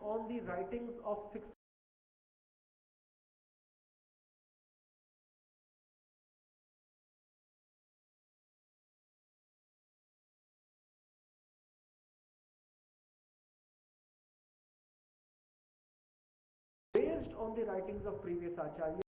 on the writings of six based on the writings of previous acharyas.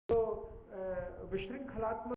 तो विशृंखलात्मक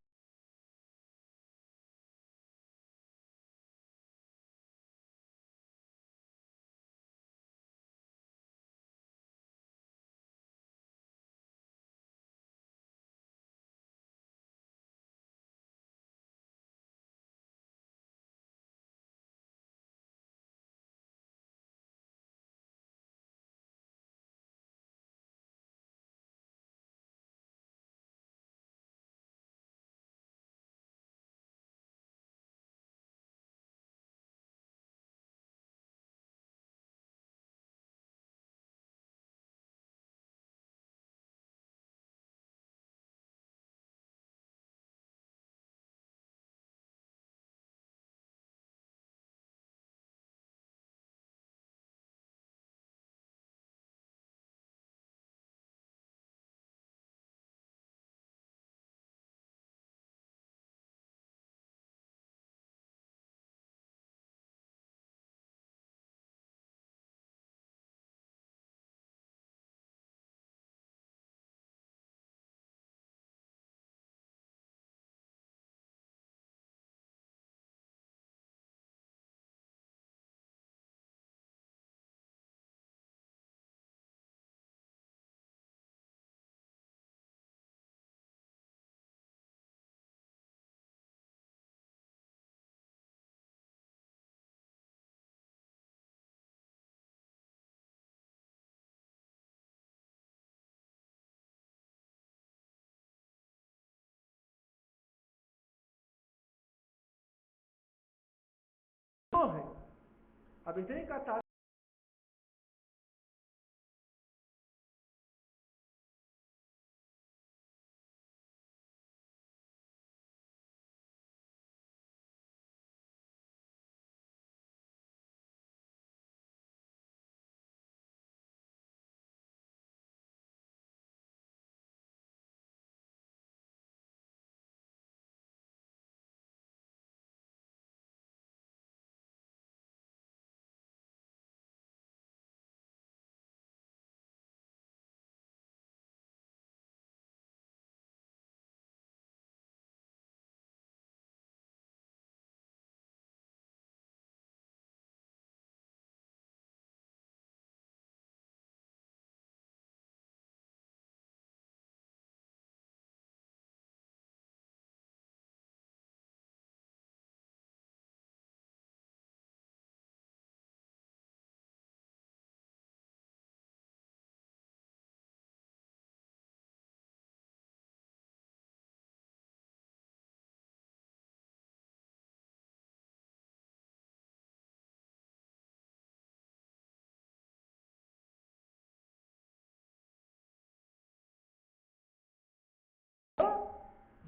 तो है। अभिनय का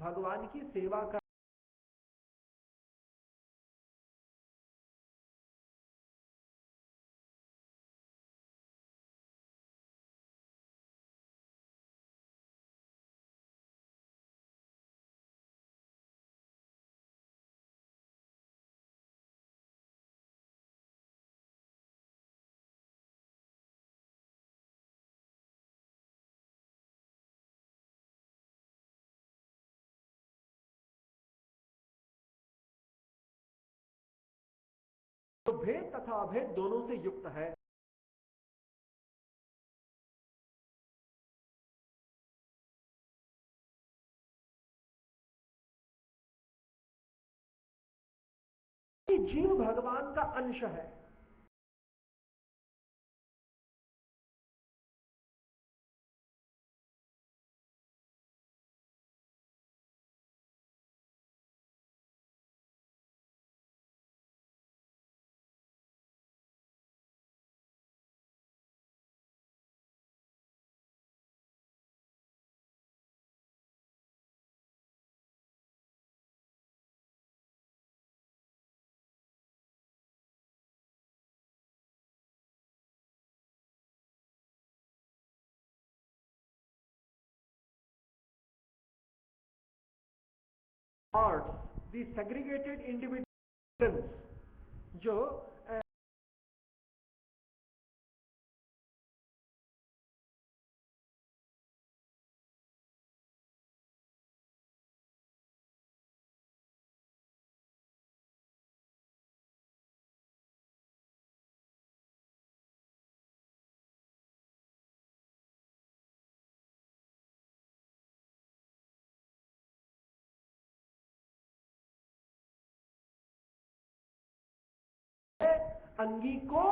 भगवान की सेवा कर, तो भेद तथा अभेद दोनों से युक्त है। जीव भगवान का अंश है। Parts, the segregated individuals जो अंगी को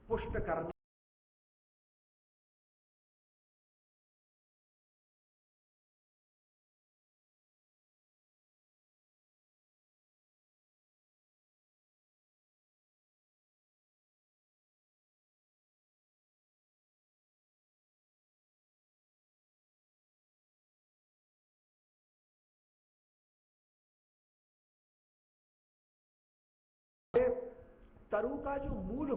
पुष्ट करना, तरु का जो मूल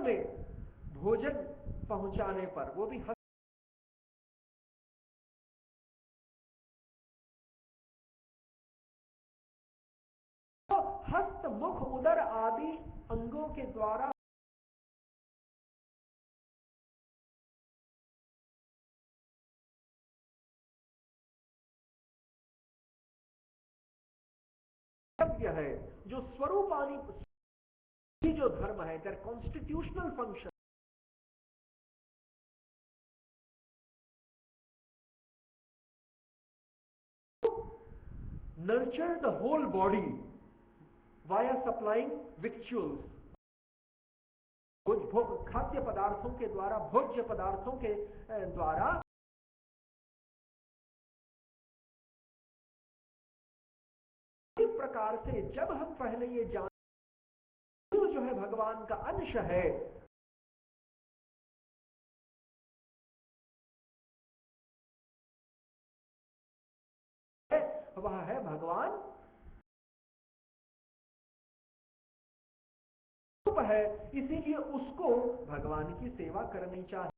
में भोजन पहुंचाने पर वो भी हस्त मुख उदर आदि अंगों के द्वारा है, जो स्वरूपानी जो धर्म है, their constitutional function, nurture the whole body via supplying victuals, खाद्य पदार्थों के द्वारा, भोज्य पदार्थों के द्वारा इस प्रकार से जब हम पहले ये जान जो है भगवान का अंश है, वह है भगवान है, इसीलिए उसको भगवान की सेवा करनी चाहिए।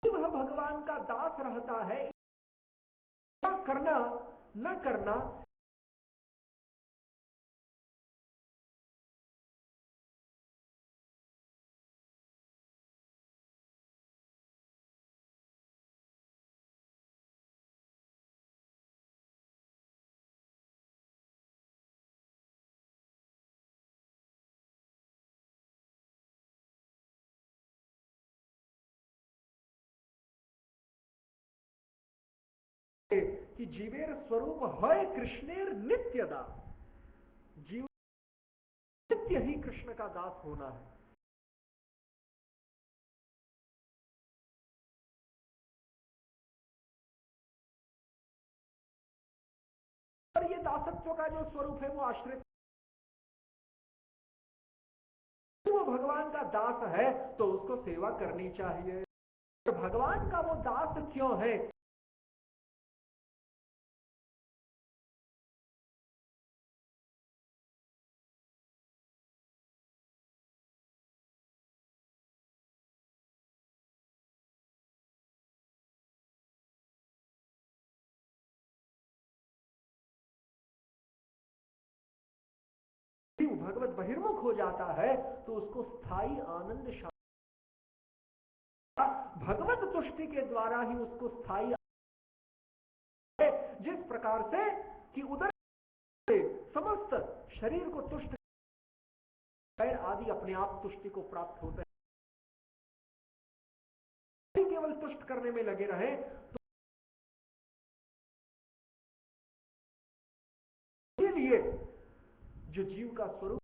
वह भगवान का दास रहता है, करना न करना कि जीवेर स्वरूप है कृष्णेर नित्यदा, जीव नित्य ही कृष्ण का दास होना है। दासत्व का जो स्वरूप है वो आश्रित, वो भगवान का दास है तो उसको सेवा करनी चाहिए। तो भगवान का वो दास क्यों है? भगवत बहिर्मुख हो जाता है तो उसको स्थायी आनंद भगवत तुष्टि के द्वारा ही उसको स्थायी, जिस प्रकार से कि उदर से समस्त शरीर को तुष्ट पैर आदि अपने आप तुष्टि को प्राप्त होते हैं, केवल तुष्ट करने में लगे रहे तो के लिए जो जीव का स्वरूप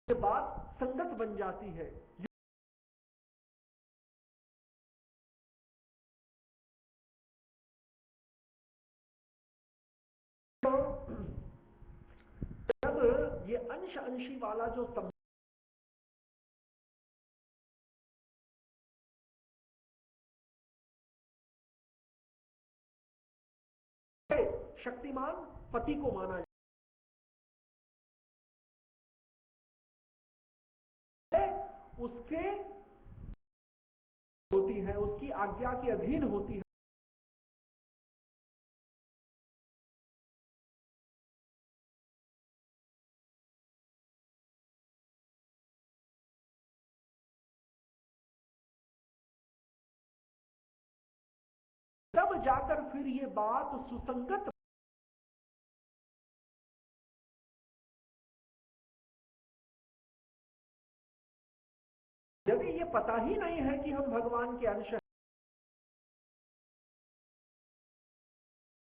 के बाद संगत बन जाती है। तो जब ये अंश अंशी वाला जो शक्तिमान पति को माना जाए, उसके होती है, उसकी आज्ञा के अधीन होती है, तब जाकर फिर ये बात सुसंगत। यदि ये पता ही नहीं है कि हम भगवान के अंश हैं,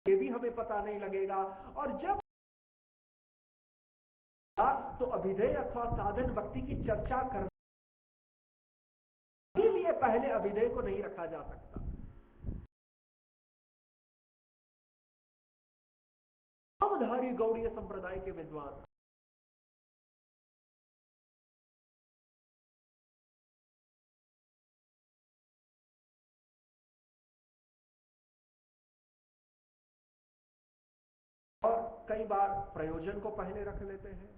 ये भी हमें पता नहीं लगेगा। और जब तो अभिधेय अथवा साधन भक्ति की चर्चा करने के लिए पहले अभिधेय को नहीं रखा जा सकता। नामधारी गौड़ीय संप्रदाय के विद्वान और कई बार प्रयोजन को पहले रख लेते हैं।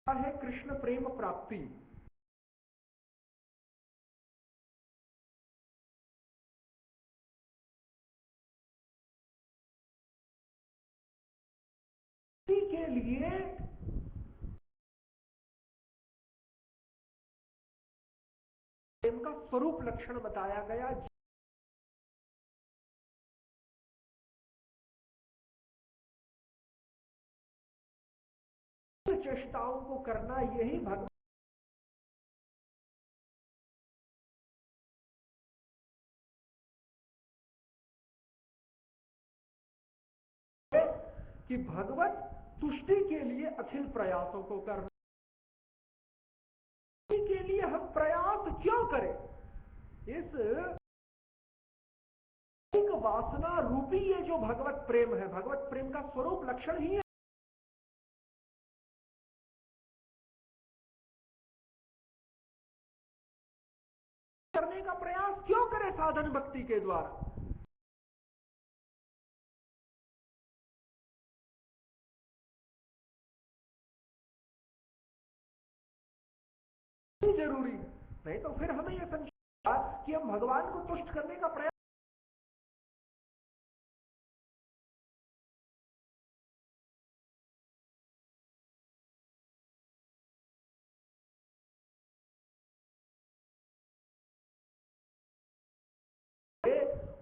है कृष्ण प्रेम प्राप्ति, के लिए प्रेम का स्वरूप लक्षण बताया गया। चेष्टाओं को करना यही भगवान कि भगवत तुष्टि के लिए अखिल प्रयासों को करना। के लिए हम प्रयास क्यों करें? इस एक वासना रूपी ये जो भगवत प्रेम है, भगवत प्रेम का स्वरूप लक्षण ही है। करने का प्रयास क्यों करें साधन भक्ति के द्वारा? जरूरी नहीं तो फिर हमें यह संशय कि हम भगवान को तुष्ट करने का प्रयास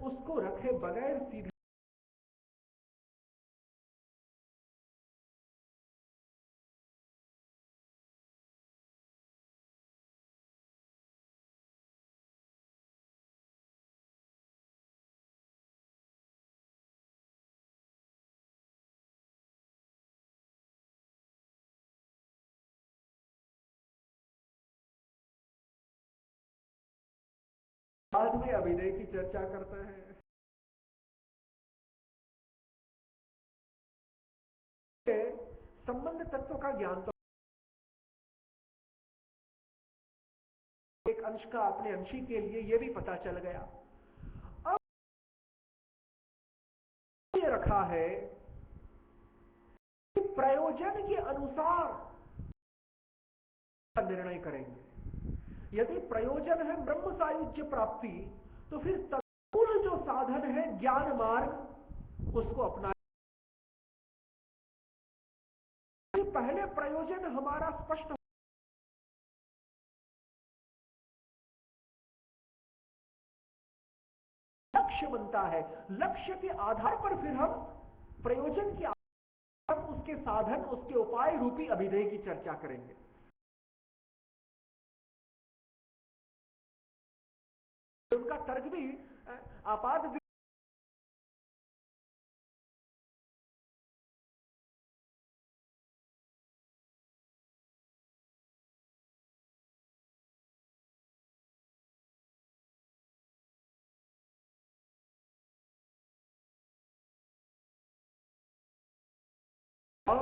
उसको रखे बगैर सीधे बाद में अभिनय की चर्चा करता है। संबंध तत्व का ज्ञान तो एक अंश का अपने अंशी के लिए यह भी पता चल गया। अब ये रखा है कि प्रयोजन के अनुसार निर्णय करेंगे। यदि प्रयोजन है ब्रह्म सायुज्य प्राप्ति, तो फिर तत्पूर्ण जो साधन है ज्ञान मार्ग, उसको अपना। पहले प्रयोजन हमारा स्पष्ट लक्ष्य बनता है। लक्ष्य के आधार पर फिर हम प्रयोजन के आधार पर उसके साधन, उसके उपाय रूपी अभिनय की चर्चा करेंगे। उनका तर्क भी आपात और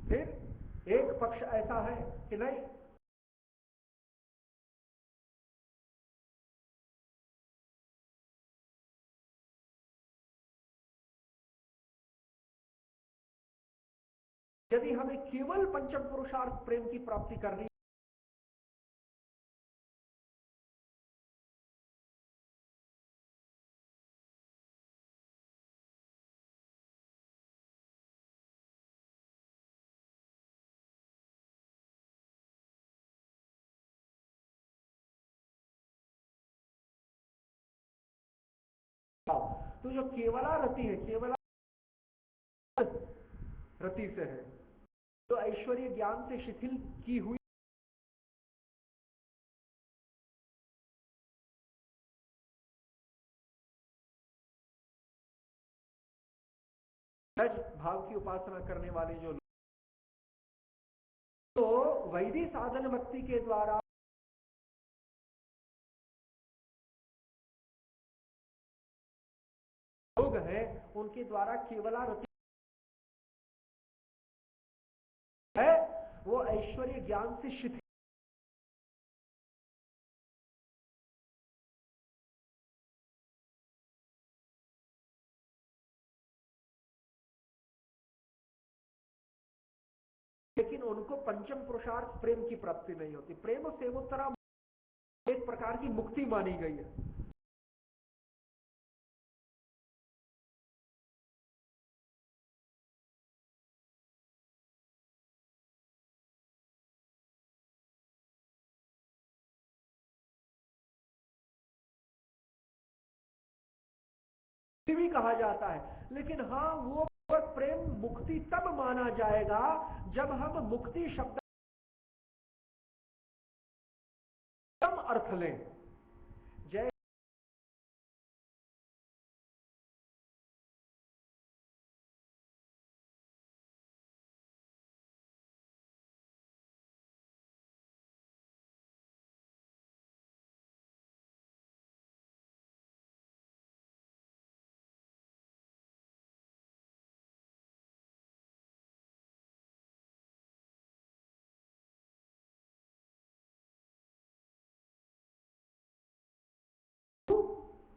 फिर एक पक्ष ऐसा है कि नहीं, यदि हमें केवल पंचम पुरुषार्थ प्रेम की प्राप्ति करनी तो जो केवला रति है, केवला रति से है, तो ऐश्वर्य ज्ञान से शिथिल की हुई भाव की उपासना करने वाले जो तो वैदिक साधन भक्ति के द्वारा लोग हैं, उनके द्वारा केवला रति है, वो ऐश्वर्य ज्ञान से शिथिल। लेकिन उनको पंचम पुरुषार्थ प्रेम की प्राप्ति नहीं होती। प्रेम सेवोत्तरा एक प्रकार की मुक्ति मानी गई है। भी कहा जाता है, लेकिन हाँ, वो प्रेम मुक्ति तब माना जाएगा जब हम मुक्ति शब्द कम अर्थ लें। जय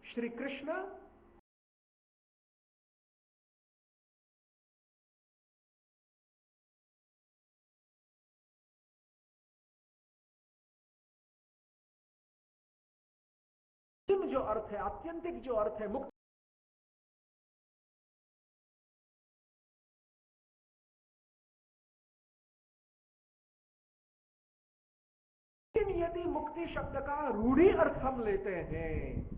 श्री कृष्ण जो अर्थ है, आत्यंतिक जो अर्थ है मुक्ति, यदि मुक्ति शब्द का रूढ़ी अर्थ हम लेते हैं,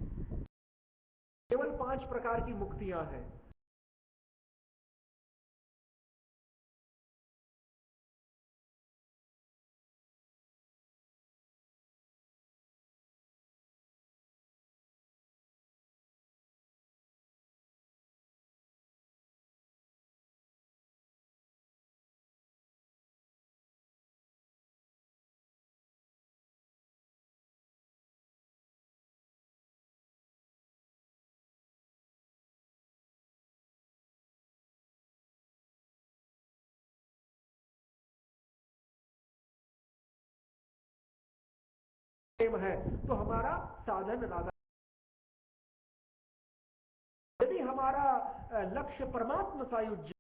केवल 5 प्रकार की मुक्तियां हैं। प्रेम है तो हमारा साधन राधा। यदि हमारा लक्ष्य परमात्मा सायुज्य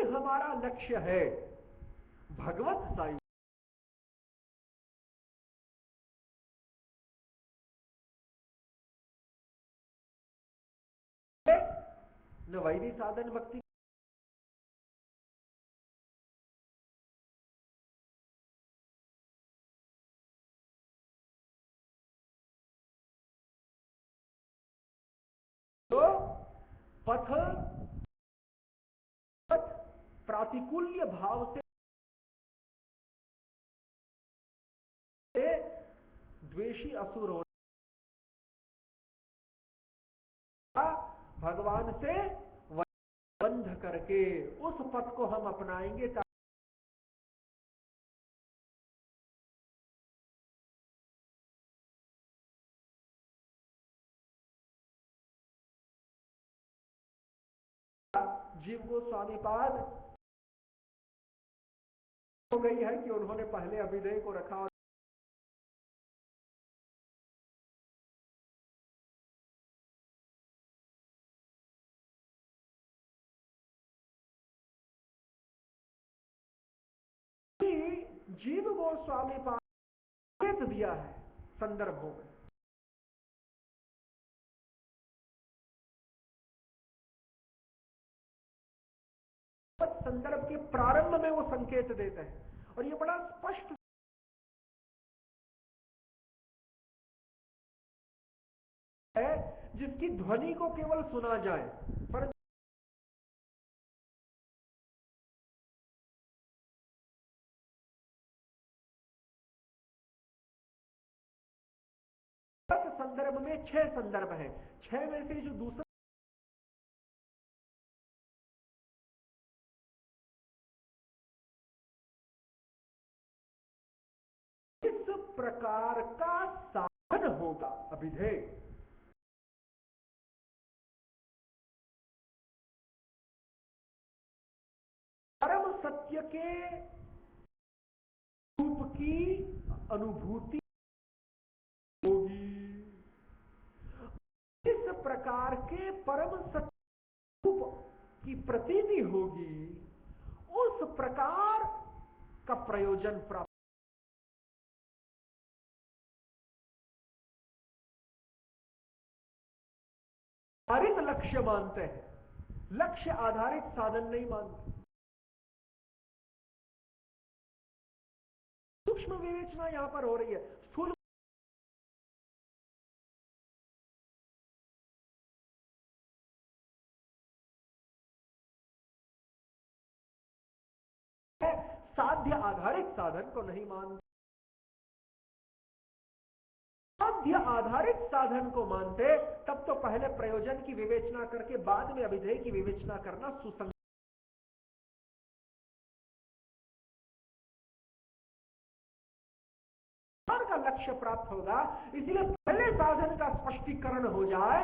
हमारा लक्ष्य है भगवत सायुज्य, न वैदिक साधन भक्ति तो पथ प्रातिकूल्य भाव से द्वेषी असुर होना, भगवान से बंध करके उस पथ को हम अपनाएंगे जीव गोस्वामी पाद हो गई है कि उन्होंने पहले अभिधेय को रखा और जीव गोस्वामी पाद दिया है संदर्भों में। संदर्भ के प्रारंभ में वो संकेत देते हैं और ये बड़ा स्पष्ट है जिसकी ध्वनि को केवल सुना जाए पर संदर्भ में 6 संदर्भ हैं। 6 में से जो दूसरा इस प्रकार का साधन होगा अभिधेय, परम सत्य के रूप की अनुभूति होगी। इस प्रकार के परम सत्य रूप की प्रतीति होगी, उस प्रकार का प्रयोजन प्राप्त आधारित लक्ष्य मानते हैं, लक्ष्य आधारित साधन नहीं मानते। सूक्ष्म विवेचना यहां पर हो रही है। स्थूल साध्य आधारित साधन को नहीं मानते। साध्य आधारित साधन को मानते तब तो पहले प्रयोजन की विवेचना करके बाद में अभिधेय की विवेचना करना सुसंगत का लक्ष्य प्राप्त होगा। इसलिए पहले साधन का स्पष्टीकरण हो जाए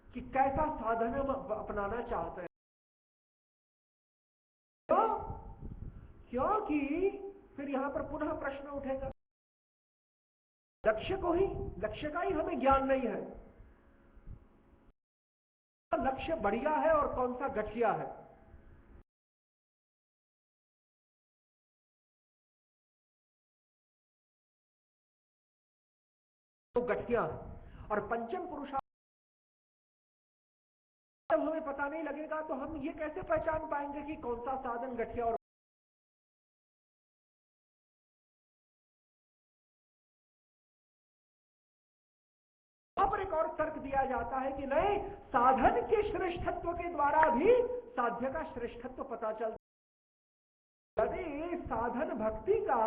कि कैसा साधन हम अपनाना चाहते हैं। तो क्योंकि फिर यहां पर पुनः प्रश्न उठेगा, लक्ष्य का ही हमें ज्ञान नहीं है, लक्ष्य बढ़िया है और कौन सा घटिया है। तो घटिया है और पंचम पुरुषार्थ जब हमें पता नहीं लगेगा तो हम ये कैसे पहचान पाएंगे कि कौन सा साधन घटिया और पर एक और तर्क दिया जाता है कि नहीं, साधन के श्रेष्ठत्व के द्वारा भी साध्य का श्रेष्ठत्व पता चलता। यदि साधन भक्ति का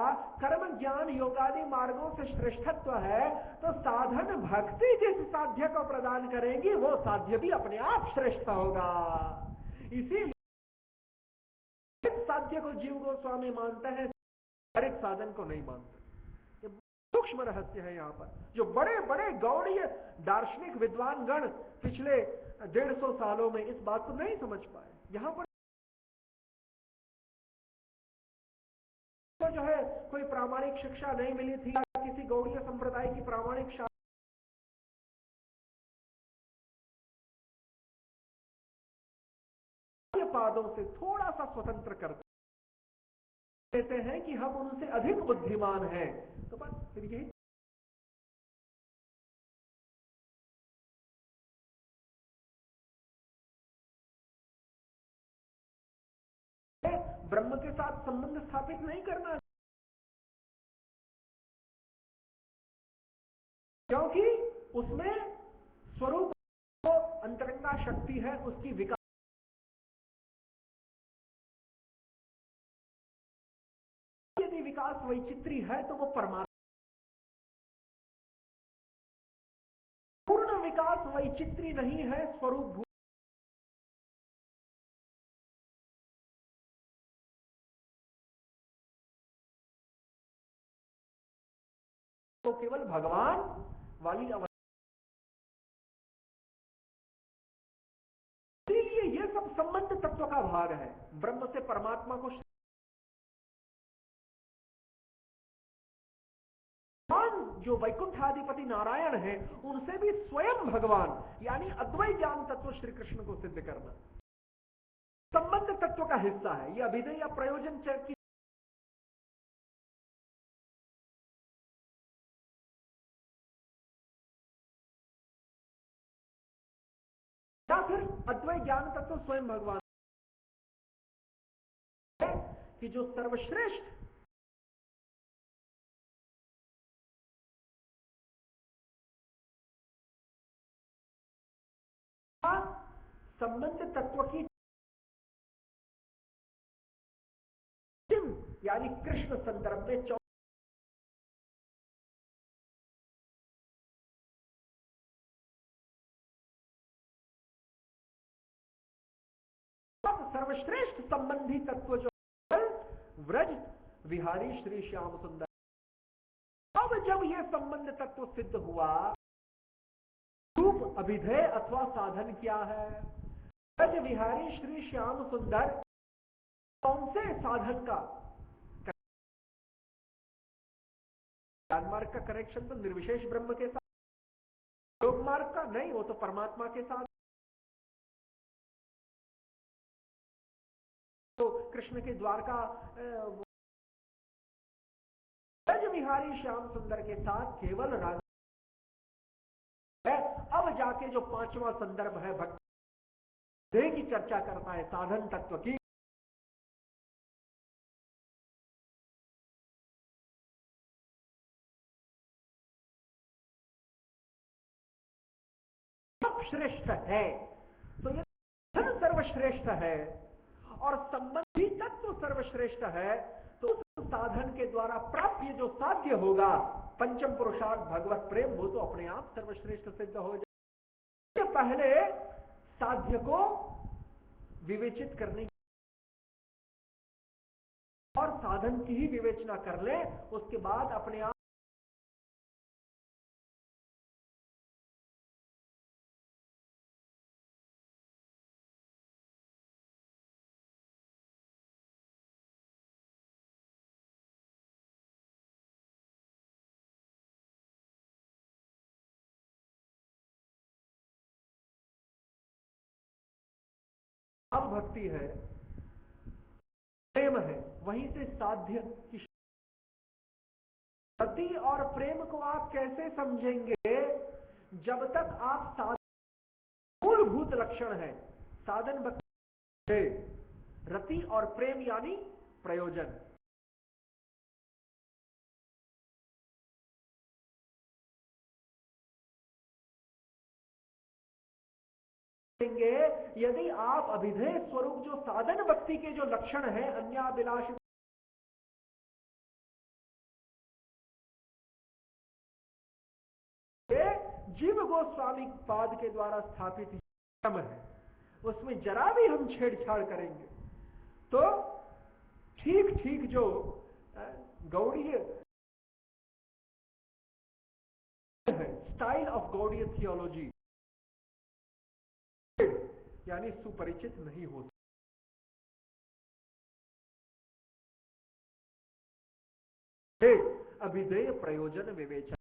कर्म ज्ञान योगादि मार्गों से श्रेष्ठत्व है तो साधन भक्ति जिस साध्य को प्रदान करेंगी वो साध्य भी अपने आप श्रेष्ठ होगा। इसीलिए साध्य को जीव गोस्वामी मानते हैं हर एक साधन को नहीं मानते। ये सूक्ष्म रहस्य है यहाँ पर। जो बड़े बड़े गौड़ीय दार्शनिक विद्वान गण पिछले 150 सालों में इस बात को नहीं समझ पाए। यहाँ पर तो जो है कोई प्रामाणिक शिक्षा नहीं मिली थी, किसी गौड़ीय संप्रदाय की प्रामाणिक शिक्षा पादों से थोड़ा सा स्वतंत्र करते कहते हैं कि हम उनसे अधिक बुद्धिमान हैं। तो बस फिर यही ब्रह्म के साथ संबंध स्थापित नहीं करना, क्योंकि उसमें स्वरूप अंतरंगा शक्ति है, उसकी विकास यदि विकास वैचित्री है तो वो परमात्मा। पूर्ण विकास वैचित्री नहीं है, स्वरूप तो केवल भगवान वाली अवस्था। इसलिए ये सब संबंध तत्व का भाग है। ब्रह्म से परमात्मा को जो वैकुंठाधिपति नारायण है उनसे भी स्वयं भगवान यानी अद्वैत ज्ञान तत्व श्री कृष्ण को सिद्ध करना संबंध तत्व का हिस्सा है। यह अभिधेय या प्रयोजन की या फिर अद्वैत ज्ञान तत्व स्वयं भगवान है कि जो सर्वश्रेष्ठ संबंध तत्व की यानी कृष्ण संदर्भ में सर्वश्रेष्ठ संबंधी तत्व जो व्रज विहारी श्री श्याम सुंदर। अब जब यह संबंध तत्व सिद्ध हुआ, रूप अभिधेय अथवा साधन क्या है? व्रज विहारी श्री श्याम सुंदर कौन से साधन का ज्ञान मार्ग का कनेक्शन तो निर्विशेष ब्रह्म के साथ, योग मार्ग का नहीं, वो तो परमात्मा के साथ। तो कृष्ण के द्वारका ब्रज विहारी श्याम सुंदर के साथ केवल राग है। अब जाके जो पांचवा संदर्भ है भक्ति की चर्चा करता है, साधन तत्व की। श्रेष्ठ है तो ये धन सर्वश्रेष्ठ है और संबंधी तत्व सर्वश्रेष्ठ है। तो उस साधन के द्वारा प्राप्य जो साध्य होगा पंचम पुरुषार्थ भगवत प्रेम, वो तो अपने आप सर्वश्रेष्ठ सिद्ध हो जाए। पहले साध्य को विवेचित करने और साधन की ही विवेचना कर ले, उसके बाद अपने आप अब भक्ति है, प्रेम है, वहीं से साध्य की भक्ति और प्रेम को आप कैसे समझेंगे? जब तक आप मूलभूत लक्षण है साधन भक्ति, रति और प्रेम यानी प्रयोजन। यदि आप अभिधेय स्वरूप जो साधन भक्ति के जो लक्षण है अन्याभिलाष जीव गोस्वामी पाद के द्वारा स्थापित नियम है, उसमें जरा भी हम छेड़छाड़ करेंगे तो ठीक ठीक जो गौड़ीय है, स्टाइल ऑफ गौड़ीय थियोलॉजी, यानी सुपरिचित नहीं हो अभिधेय प्रयोजन विवेचन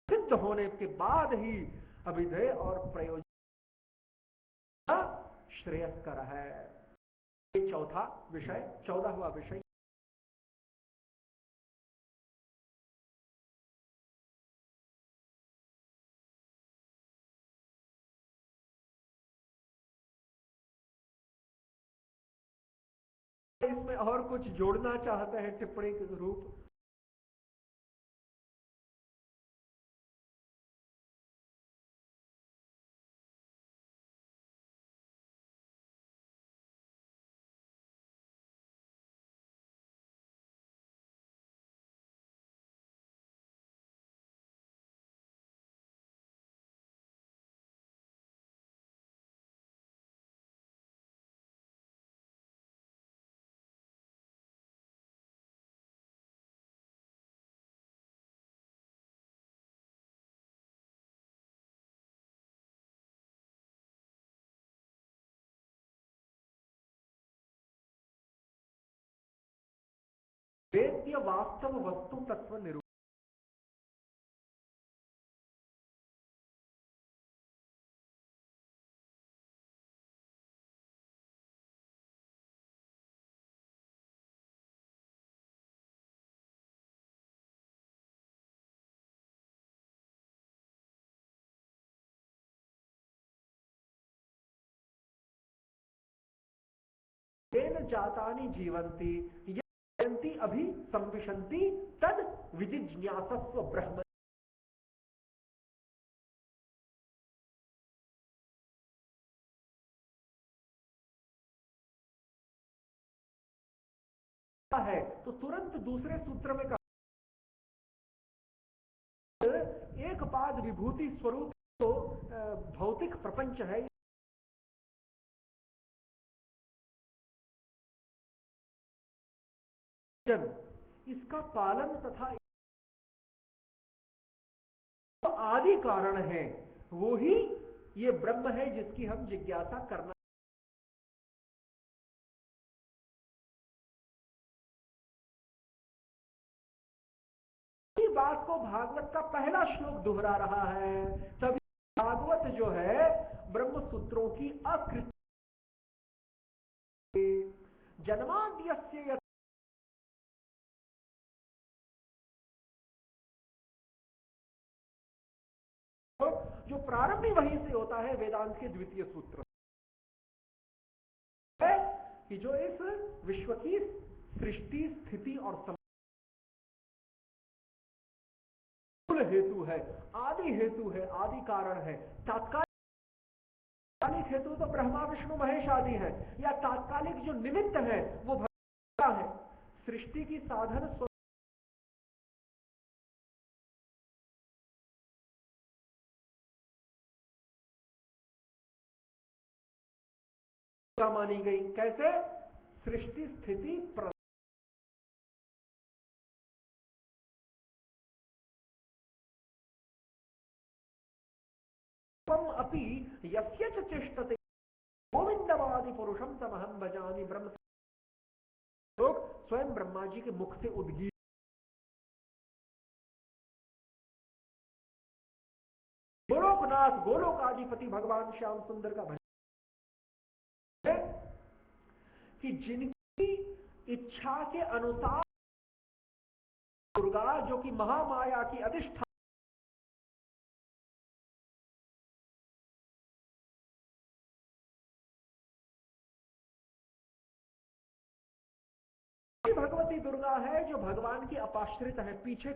सिद्ध होने के बाद ही अभिधेय और प्रयोजन श्रेयस्कर है। चौथा विषय, 14वां विषय, इसमें और कुछ जोड़ना चाहते हैं टिप्पणी के रूप? वेद्य वास्तव वस्तु तत्व निरूपण तेन जातानि जीवन्ति यन्ति अभि संविशन्ति तद विजिज्ञासस्व ब्रह्म है। तो तुरंत दूसरे सूत्र में कहा एक पाद विभूति स्वरूप तो भौतिक प्रपंच है, इसका पालन तथा आदि कारण है, वो ही ये ब्रह्म है जिसकी हम जिज्ञासा करना। इसी बात को भागवत का पहला श्लोक दोहरा रहा है। तभी भागवत जो है ब्रह्म सूत्रों की अकृत जन्माद्यस्य जो प्रारंभी वहीं से होता है वेदांत के द्वितीय सूत्र है कि जो इस विश्व की सृष्टि स्थिति और मूल हेतु है, आदि हेतु है, आदि कारण है। तात्कालिक हेतु तो ब्रह्मा विष्णु महेश आदि है, या तात्कालिक जो निमित्त है वो भगवान है। सृष्टि की साधन मानी गई। कैसे? सृष्टि स्थिति अपि यस्य च चेष्टते गोविंदवादि पुरुषम तमहम भजामि ब्रह्म। लोग स्वयं ब्रह्मा जी के मुख से उद्गीत गोलोकनाथ गोलोकाधिपति भगवान श्याम सुंदर का भजन है कि जिनकी इच्छा के अनुसार दुर्गा जो कि महामाया की अधिष्ठान भगवती दुर्गा है, जो भगवान की अपाश्रित है। पीछे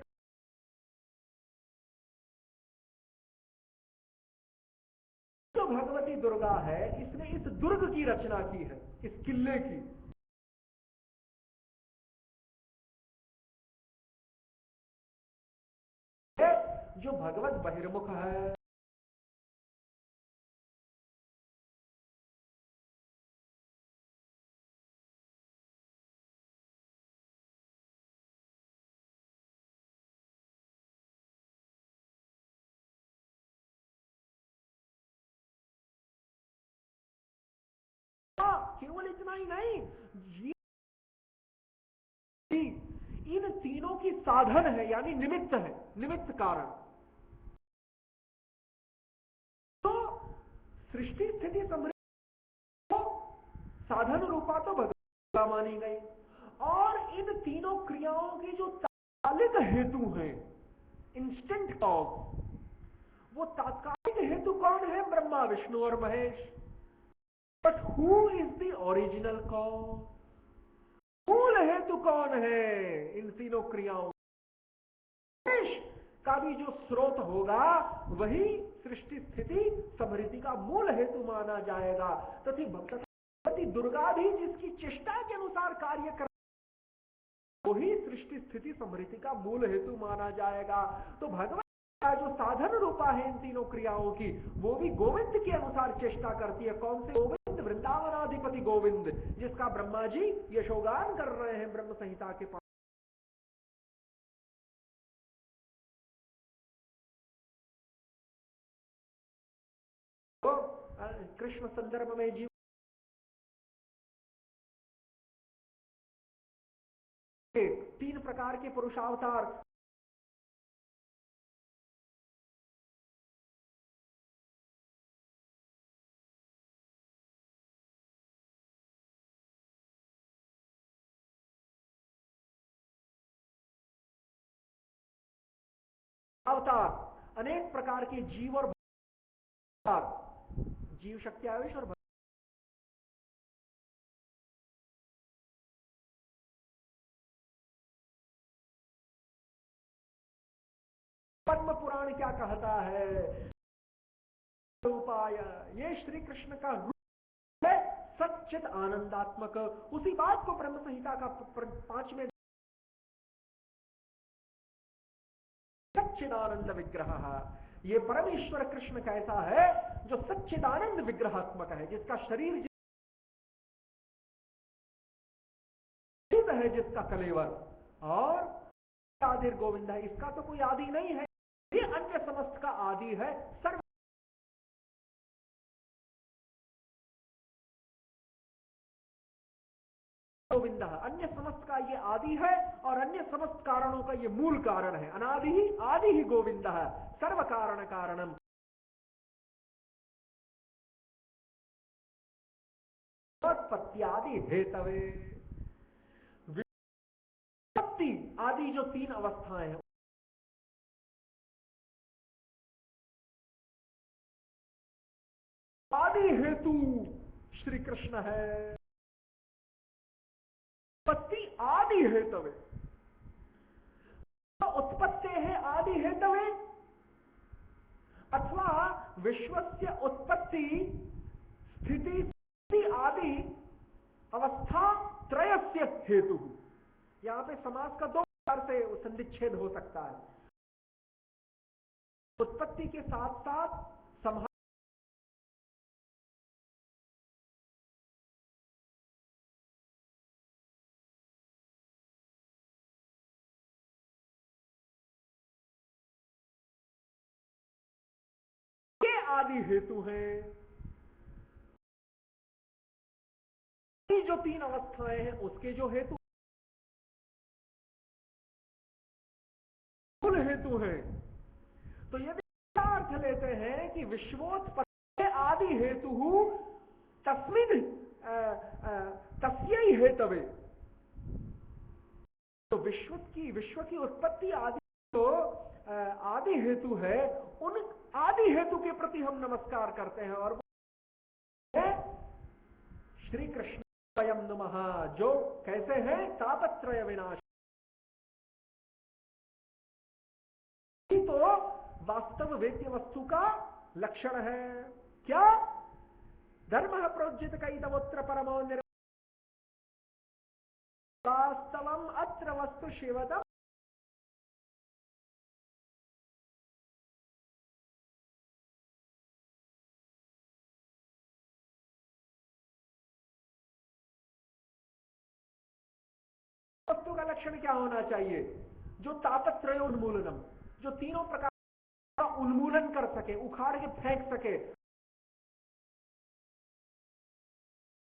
जो भगवती दुर्गा है इसने इस दुर्ग की रचना की है, इस किले की। जो भगवत बहिर्मुख है, केवल इतना ही नहीं, इन तीनों की साधन है, यानी निमित्त है, निमित्त कारण। तो सृष्टि स्थिति समृद्धि साधन रूपा तो भगवान मानी गई, और इन तीनों क्रियाओं के जो तात्कालिक हेतु हैं, इंस्टेंट कॉज, वो तात्कालिक हेतु कौन है? ब्रह्मा, विष्णु और Mahesh. But who is the original cause? मूल हेतु कौन है इन तीनों क्रियाओं? का भी जो स्रोत होगा वही सृष्टि स्थिति समृद्धि का मूल हेतु माना जाएगा। तथा भगवती दुर्गा भी जिसकी चेष्टा के अनुसार कार्य कर, वही सृष्टि स्थिति समृद्धि का मूल हेतु माना जाएगा। तो भगवान का जो साधन रूपा है इन तीनों क्रियाओं की, वो भी गोविंद के अनुसार चेष्टा करती है। कौन से गोविंद? वृंदावनाधिपति गोविंद, जिसका ब्रह्मा जी यशोगान कर रहे हैं ब्रह्म संहिता के पास। तो कृष्ण संदर्भ में जीव तीन प्रकार के पुरुषावतार, अवतार, अनेक प्रकार के जीव और जीव शक्ति आवेश और पद्म पुराण क्या कहता है? रूपाय, ये श्री कृष्ण का रूप है, सच्चित आनंदात्मक। उसी बात को ब्रह्म संहिता का 5वें सच्चिदानंद विग्रह, ये परमेश्वर कृष्ण कैसा है? जो सच्चिदानंद विग्रहात्मक है, जिसका शरीर है, जिसका कलेवर, और आदि गोविंद है, इसका तो कोई आदि नहीं है, ये अन्य समस्त का आदि है। सर्व गोविंद अन्य समस्त का ये आदि है, और अन्य समस्त कारणों का ये मूल कारण है। अनादि ही आदि ही गोविंद है, सर्व कारण कारणम। उत्पत्त्यादि हेतवे, विपत्ति आदि जो तीन अवस्थाएं हैं, आदि हेतु श्री कृष्ण है। उत्पत्ति आदि हेतवे, तो उत्पत्ति है आदि हेतवे, अथवा विश्वस्य उत्पत्ति स्थिति आदि अवस्था त्रयस्य हेतु। यहां पे समास का दो प्रकार से संधिच्छेद हो सकता है। उत्पत्ति के साथ साथ संहार के आदि हेतु है। जो तीन अवस्थाएं हैं उसके जो हेतु मूल हेतु है। तो यदि अर्थ लेते हैं कि विश्वोत्पत्ति आदि हेतु तस्मिन् तस्यै हेतवे, तो विश्व की उत्पत्ति आदि तो आदि हेतु है, उन आदि हेतु के प्रति हम नमस्कार करते हैं, और वो है श्री कृष्ण स्वयं नमः, जो कैसे हैं? तापत्रय विनाश। तो वास्तव वेद्य वस्तु का लक्षण है क्या? धर्म प्रोज्जित कैतवोत्र परमो वास्तवम अत्र वस्तु शिवदम। वस्तु का लक्षण क्या होना चाहिए? जो तापत्रय उन्मूलनम, जो तीनों प्रकार का उन्मूलन कर सके, उखाड़ के फेंक सके।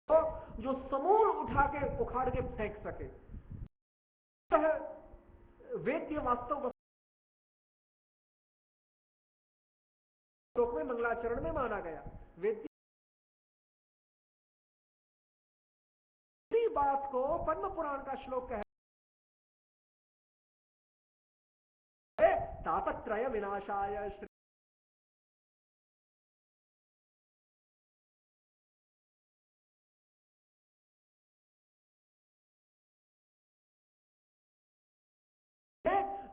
तो जो समूल उखाड़ के फेंक सके। वेद्य वास्तव श्लोक में मंगलाचरण में माना गया। वेद्य बात को पद्म पुराण का श्लोक कह तापत्रय विनाशाय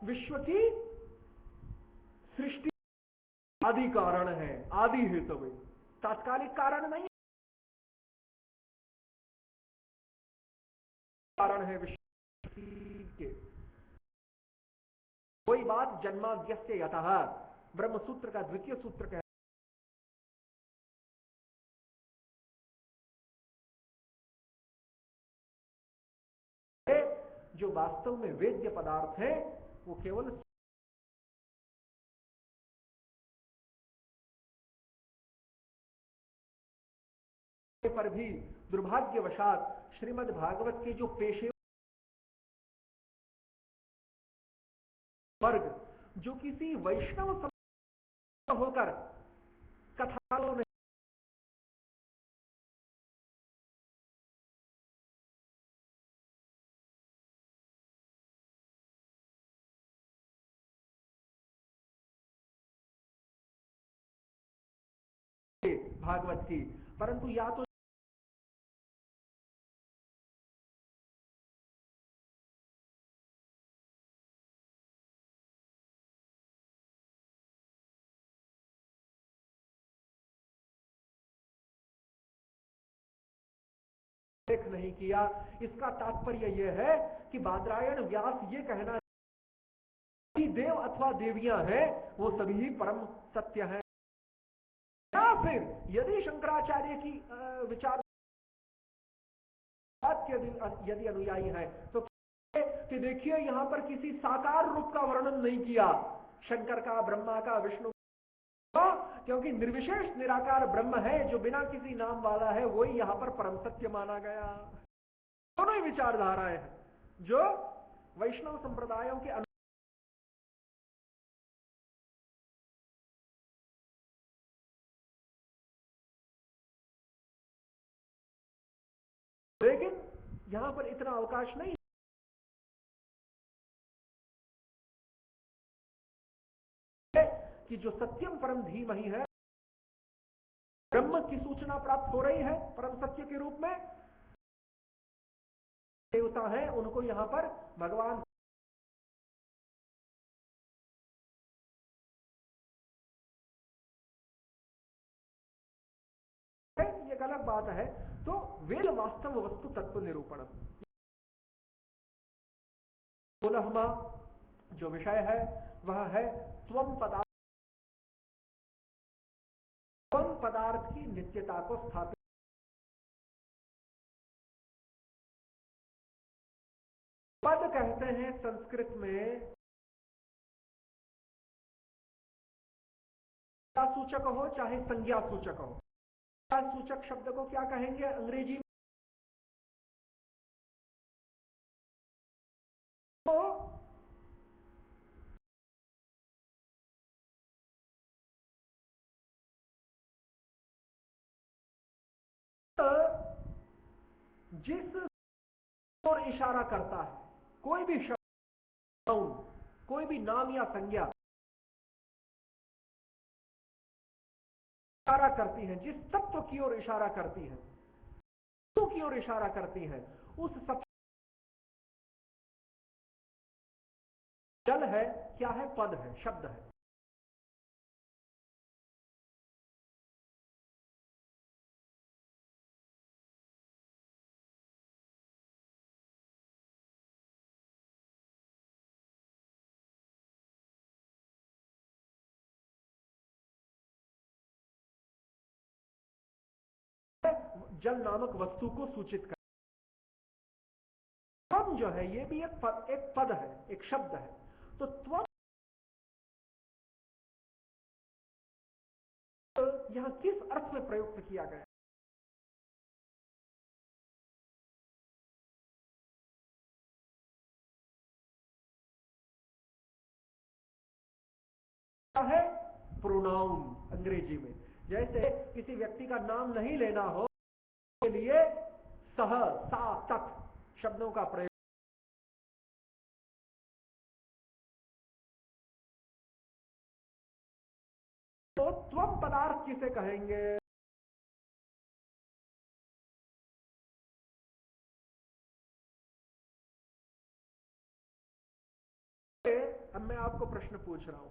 विश्व की सृष्टि आदि कारण है, आदि हेतु में, तात्कालिक कारण नहीं, कारण है विश्व के। कोई बात जन्माद्यस्य यतः, ब्रह्म सूत्र का द्वितीय सूत्र कहता है जो वास्तव में वेद्य पदार्थ है वो केवल पर भी दुर्भाग्यवशात श्रीमद् भागवत के जो पेशे वर्ग जो किसी वैष्णव होकर कथाओं में भागवत की, परंतु या तो देख नहीं किया। इसका तात्पर्य यह है कि बादरायण व्यास ये कहना कि देव अथवा देवियां हैं वो सभी ही परम सत्य हैं, या फिर यदि शंकराचार्य की विचार यदि अनुयायी है तो कि देखिए यहां पर किसी साकार रूप का वर्णन नहीं किया, शंकर का, ब्रह्मा का, विष्णु का, क्योंकि निर्विशेष निराकार ब्रह्म है जो बिना किसी नाम वाला है, वही यहां पर परम सत्य माना गया। दोनों ही विचारधाराएं हैं जो वैष्णव संप्रदायों के लेकिन यहां पर इतना अवकाश नहीं है कि जो सत्यम परम धीमहि है, ब्रह्म की सूचना प्राप्त हो रही है परम सत्य के रूप में, देवता है उनको यहां पर भगवान है, ये गलत बात है। तो वेद वास्तव वस्तु तत्व निरूपण 16वां जो विषय है वह है त्वम पदार्थ की नित्यता को स्थापित। पद कहते हैं संस्कृत में, क्या सूचक हो चाहे संज्ञा सूचक हो, सूचक शब्द को क्या कहेंगे अंग्रेजी में? तो जिस और इशारा करता है, कोई भी शब्द, कोई भी नाम या संज्ञा इशारा करती है, जिस तत्व की ओर इशारा करती है, की ओर इशारा करती है, उस सब जल है, क्या है? पद है, शब्द है। जल नामक वस्तु को सूचित कर, त्वम जो है ये भी एक पद है, एक शब्द है। तो त्वम यहां किस अर्थ में प्रयुक्त किया गया? है प्रोनाउन अंग्रेजी में। जैसे किसी व्यक्ति का नाम नहीं लेना हो के लिए सह, सा, तत् शब्दों का प्रयोग। तो त्वम पदार्थ किसे कहेंगे? अब मैं आपको प्रश्न पूछ रहा हूं,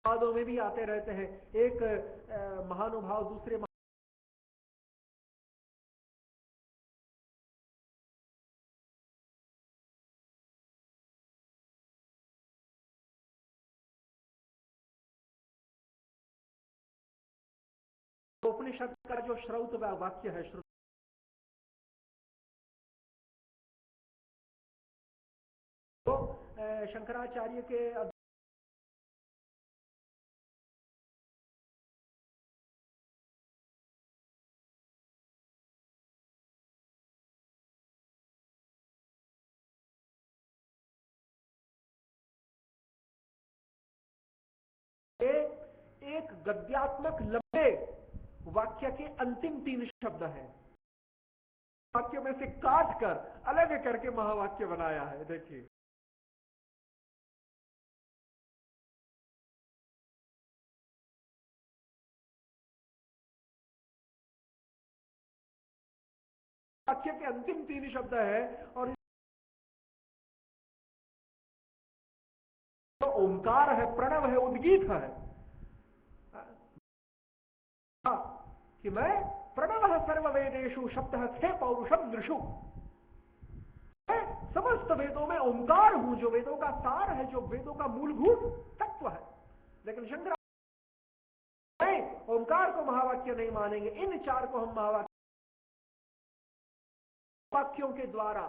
वादों में भी आते रहते हैं। एक महानुभाव दूसरे उपनिषद का जो श्रौत वाक्य है, श्रुत, तो शंकराचार्य के एक गद्यात्मक लंबे वाक्य के अंतिम 3 शब्द हैं, वाक्य में से काट कर अलग करके महावाक्य बनाया है। देखिए, वाक्य के अंतिम 3 शब्द है और तो ओंकार है, प्रणव है, उद्गीत है कि मैं प्रणव सर्ववेदेषु शब्द थे पौरुषम नृषु, मैं समस्त वेदों में ओंकार हूं, जो वेदों का सार है, जो वेदों का मूलभूत तत्व है। लेकिन शंकर नहीं, ओंकार को महावाक्य नहीं मानेंगे। इन 4 को हम महावाक्य वाक्यों के द्वारा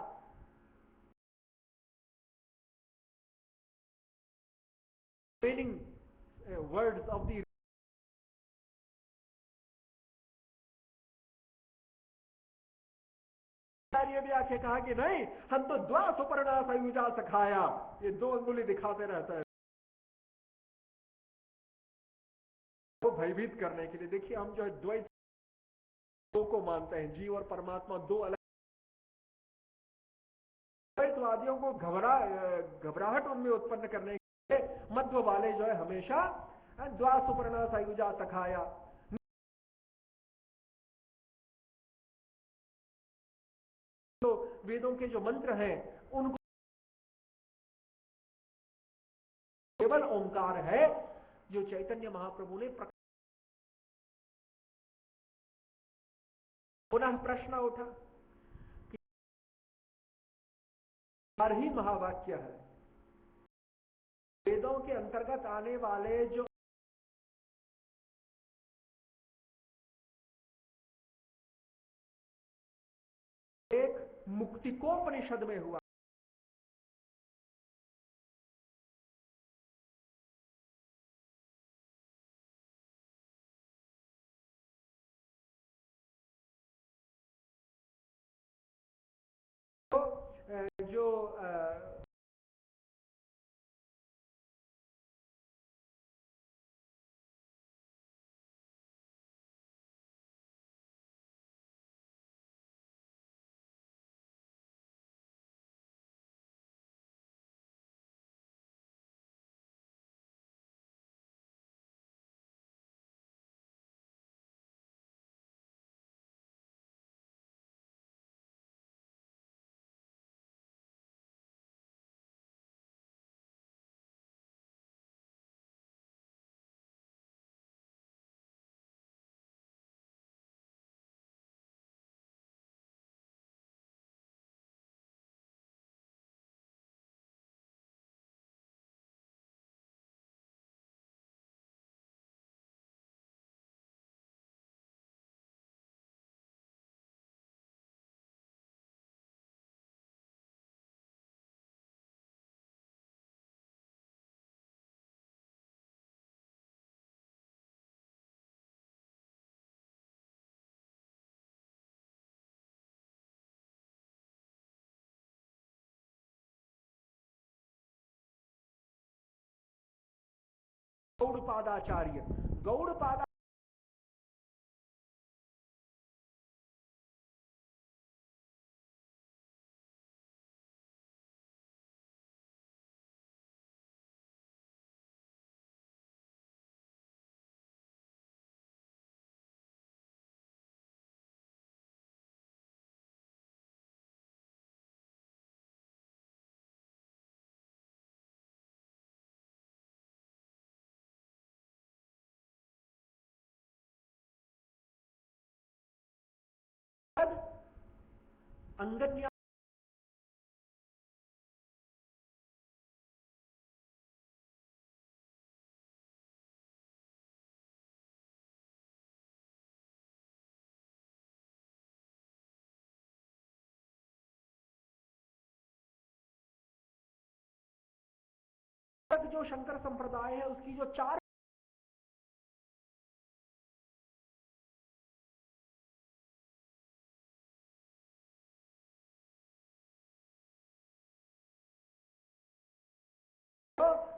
मीनिंग वर्ड्स ऑफ दी ये भी आके कहा कि नहीं, हम तो द्वा सुपर्णा संयुजा सखाया, ये 2 अंगुली दिखाते रहता है वो भयभीत करने के लिए। देखिए, हम जो है द्वैत को मानते हैं, जीव और परमात्मा 2 अलग। द्वैतवादियों को घबराहट उनमें उत्पन्न करने के लिए मध्व वाले जो है हमेशा द्वा सुपर्णा संयुजा सखाया, तो वेदों के जो मंत्र हैं उनको केवल ओंकार है जो चैतन्य महाप्रभु ने पुनः प्रश्न उठा कि ही महावाक्य है, वेदों के अंतर्गत आने वाले जो एक मुक्तिकोपनिषद में हुआ, तो जो गौड़पादाचार्य, गौड़पादा अंगन्या जो शंकर संप्रदाय है उसकी जो 4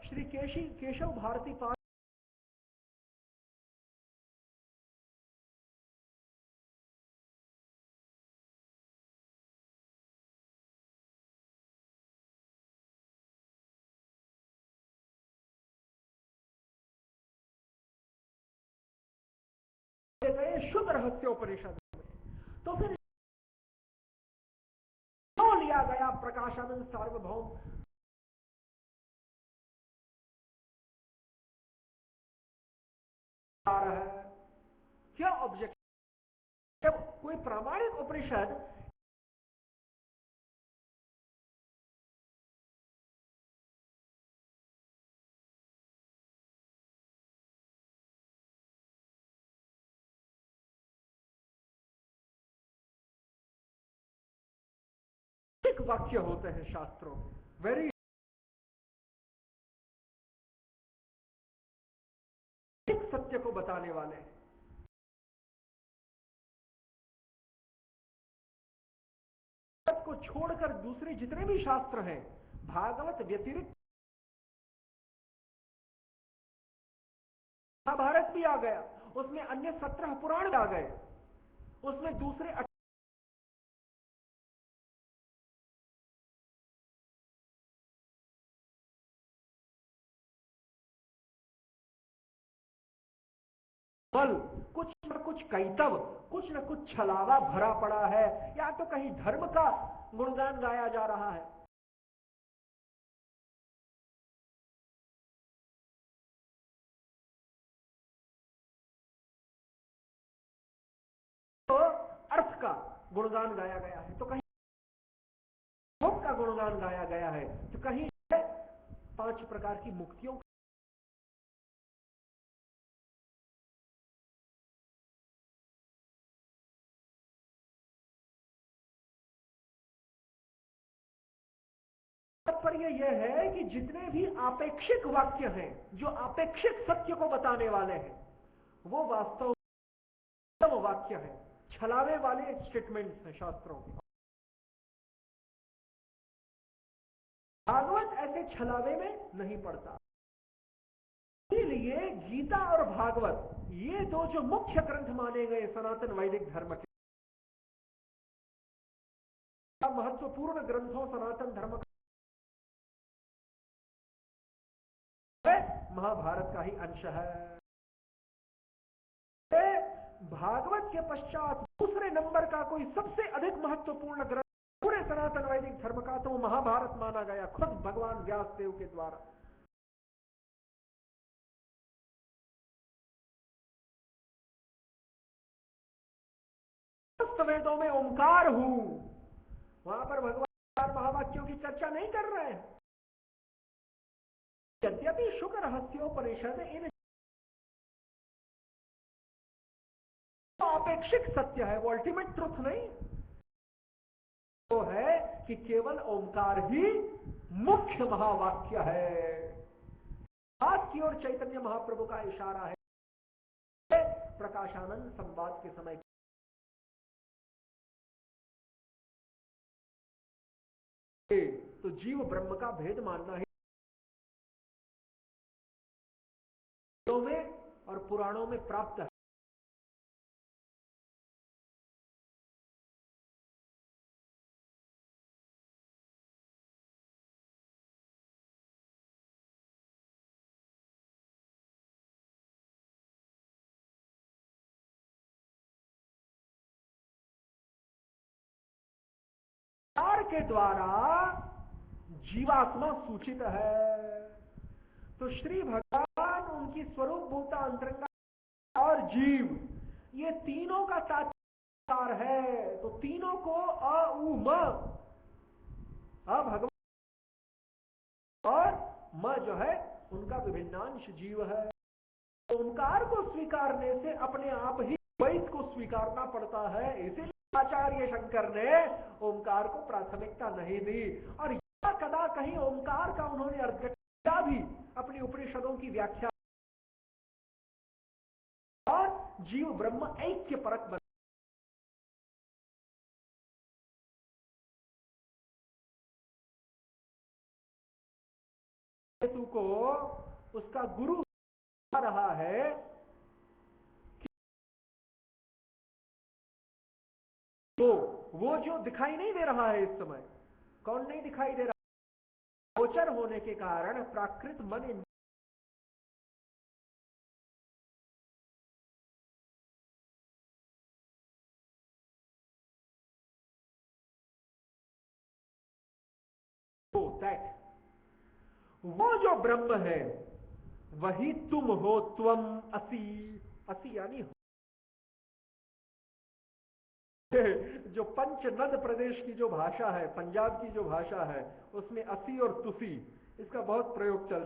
श्री केशव भारती पाद गए शुद्ध रहस्योपनिषद में। तो फिर क्यों लिया गया प्रकाशानंद सार्वभौम आ रहा है? क्या ऑब्जेक्ट? जब कोई प्रामाणिक उपनिषद वाक्य होते हैं शास्त्रों में, वेरी सत्य को बताने वाले, को छोड़कर दूसरे जितने भी शास्त्र हैं, भागवत व्यतिरिक्त महाभारत भी आ गया, उसमें अन्य 17 पुराण आ गए, उसमें दूसरे बल, कुछ न कुछ कैतव, कुछ न कुछ छलावा भरा पड़ा है, या तो कहीं धर्म का गुणगान गाया जा रहा है। तो अर्थ का गुणगान गाया गया है, तो कहीं भोग का गुणगान गाया गया है, तो कहीं 5 प्रकार की मुक्तियों तात्पर्य यह है कि जितने भी आपेक्षिक वाक्य हैं, जो आपेक्षिक सत्य को बताने वाले हैं, वो वास्तव में वाक्य है, छलावे वाले स्टेटमेंट्स हैं शास्त्रों के। भागवत ऐसे छलावे में नहीं पड़ता। इसलिए गीता और भागवत ये दो जो मुख्य ग्रंथ माने गए सनातन वैदिक धर्म के, महत्वपूर्ण ग्रंथों सनातन धर्म का महाभारत का ही अंश है। भागवत के पश्चात दूसरे नंबर का कोई सबसे अधिक महत्वपूर्ण ग्रंथ पूरे सनातन वैदिक धर्म का, तो वो महाभारत माना गया, खुद भगवान व्यास देव के द्वारा। वेदों में ओंकार हूं, वहां पर भगवान महावाक्यों की चर्चा नहीं कर रहे हैं। यद्यपि शुक रहस्योपनिषद इन अपेक्षिक सत्य है, वो अल्टीमेट ट्रुथ नहीं, तो है कि केवल ओंकार ही मुख्य महावाक्य है। बात की ओर चैतन्य महाप्रभु का इशारा है प्रकाशानंद संवाद के समय। तो जीव ब्रह्म का भेद मानना ही में और पुराणों में प्राप्त है। के द्वारा जीवात्मा सूचित है। तो श्री भगवान, उनकी स्वरूप भूता अंतरंगा और जीव, ये तीनों का साक्षात्कार है। तो तीनों को भगवान और म जो है उनका विभिन्नांश जीव है। ओंकार को स्वीकारने से अपने आप ही द्वैत को स्वीकारना पड़ता है। इसीलिए आचार्य शंकर ने ओंकार को प्राथमिकता नहीं दी। और यह कदा कहीं ओंकार का उन्होंने अर्थ किया भी अपनी उपनिषदों की व्याख्या, और जीव ब्रह्म ऐक्य परक बना। हेतु को उसका गुरु बता रहा है तो वो जो दिखाई नहीं दे रहा है इस समय, कौन नहीं दिखाई दे रहा? गोचर होने के कारण प्राकृत मन वो जो ब्रह्म है वही तुम हो, त्वम असि। असि यानी जो पंचनद प्रदेश की जो भाषा है, पंजाब की जो भाषा है, उसमें असि और तुसी इसका बहुत प्रयोग चलता है।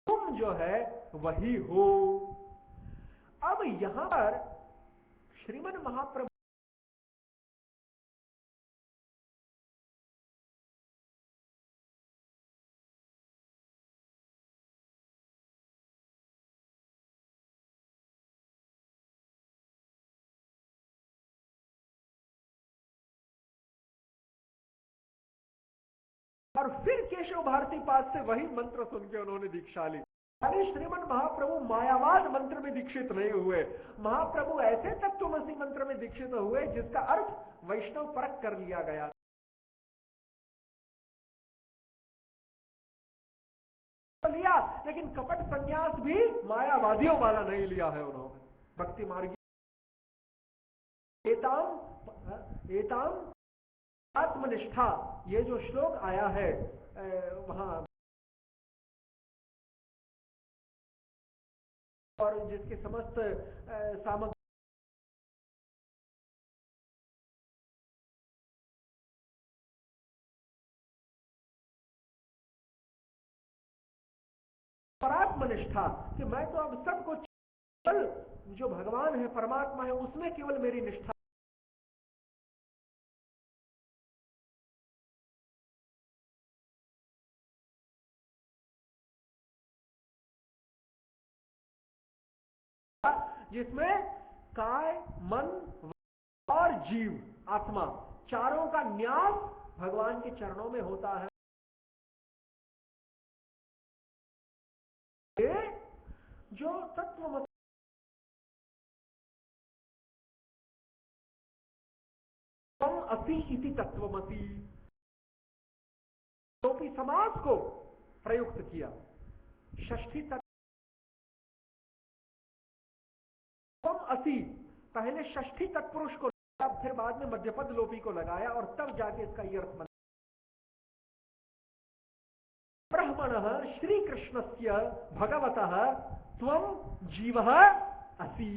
तुम जो है वही हो। अब यहां पर श्रीमन महाप्रभु और फिर केशव भारती पाद से वही मंत्र सुन के उन्होंने दीक्षा ली। श्रीमन महाप्रभु मायावाद मंत्र में दीक्षित नहीं हुए। महाप्रभु ऐसे तत्वमसी मंत्र में दीक्षित हुए जिसका अर्थ वैष्णव परक कर लिया गया लिया, लेकिन कपट संन्यास भी मायावादियों वाला नहीं लिया है उन्होंने। भक्ति मार्ग एताम आत्मनिष्ठा, ये जो श्लोक आया है वहां, और जिसके समस्त सामग्री परात्मनिष्ठा, कि मैं तो अब सबको केवल जो भगवान है, परमात्मा है, उसमें केवल मेरी निष्ठा। जिसमें काय, मन और जीव, आत्मा, चारों का न्यास भगवान के चरणों में होता है। जो तत्व असि इति तत्वमसि, टोपी समास को प्रयुक्त किया। षष्ठी तत्व असि, पहले षष्ठी तत्पुरुष को, फिर बाद में मध्यपद लोपी को लगाया और तब जाके इसका ये अर्थ बना। ब्रह्मणः श्री कृष्णस्य भगवतः त्वं जीवः असि,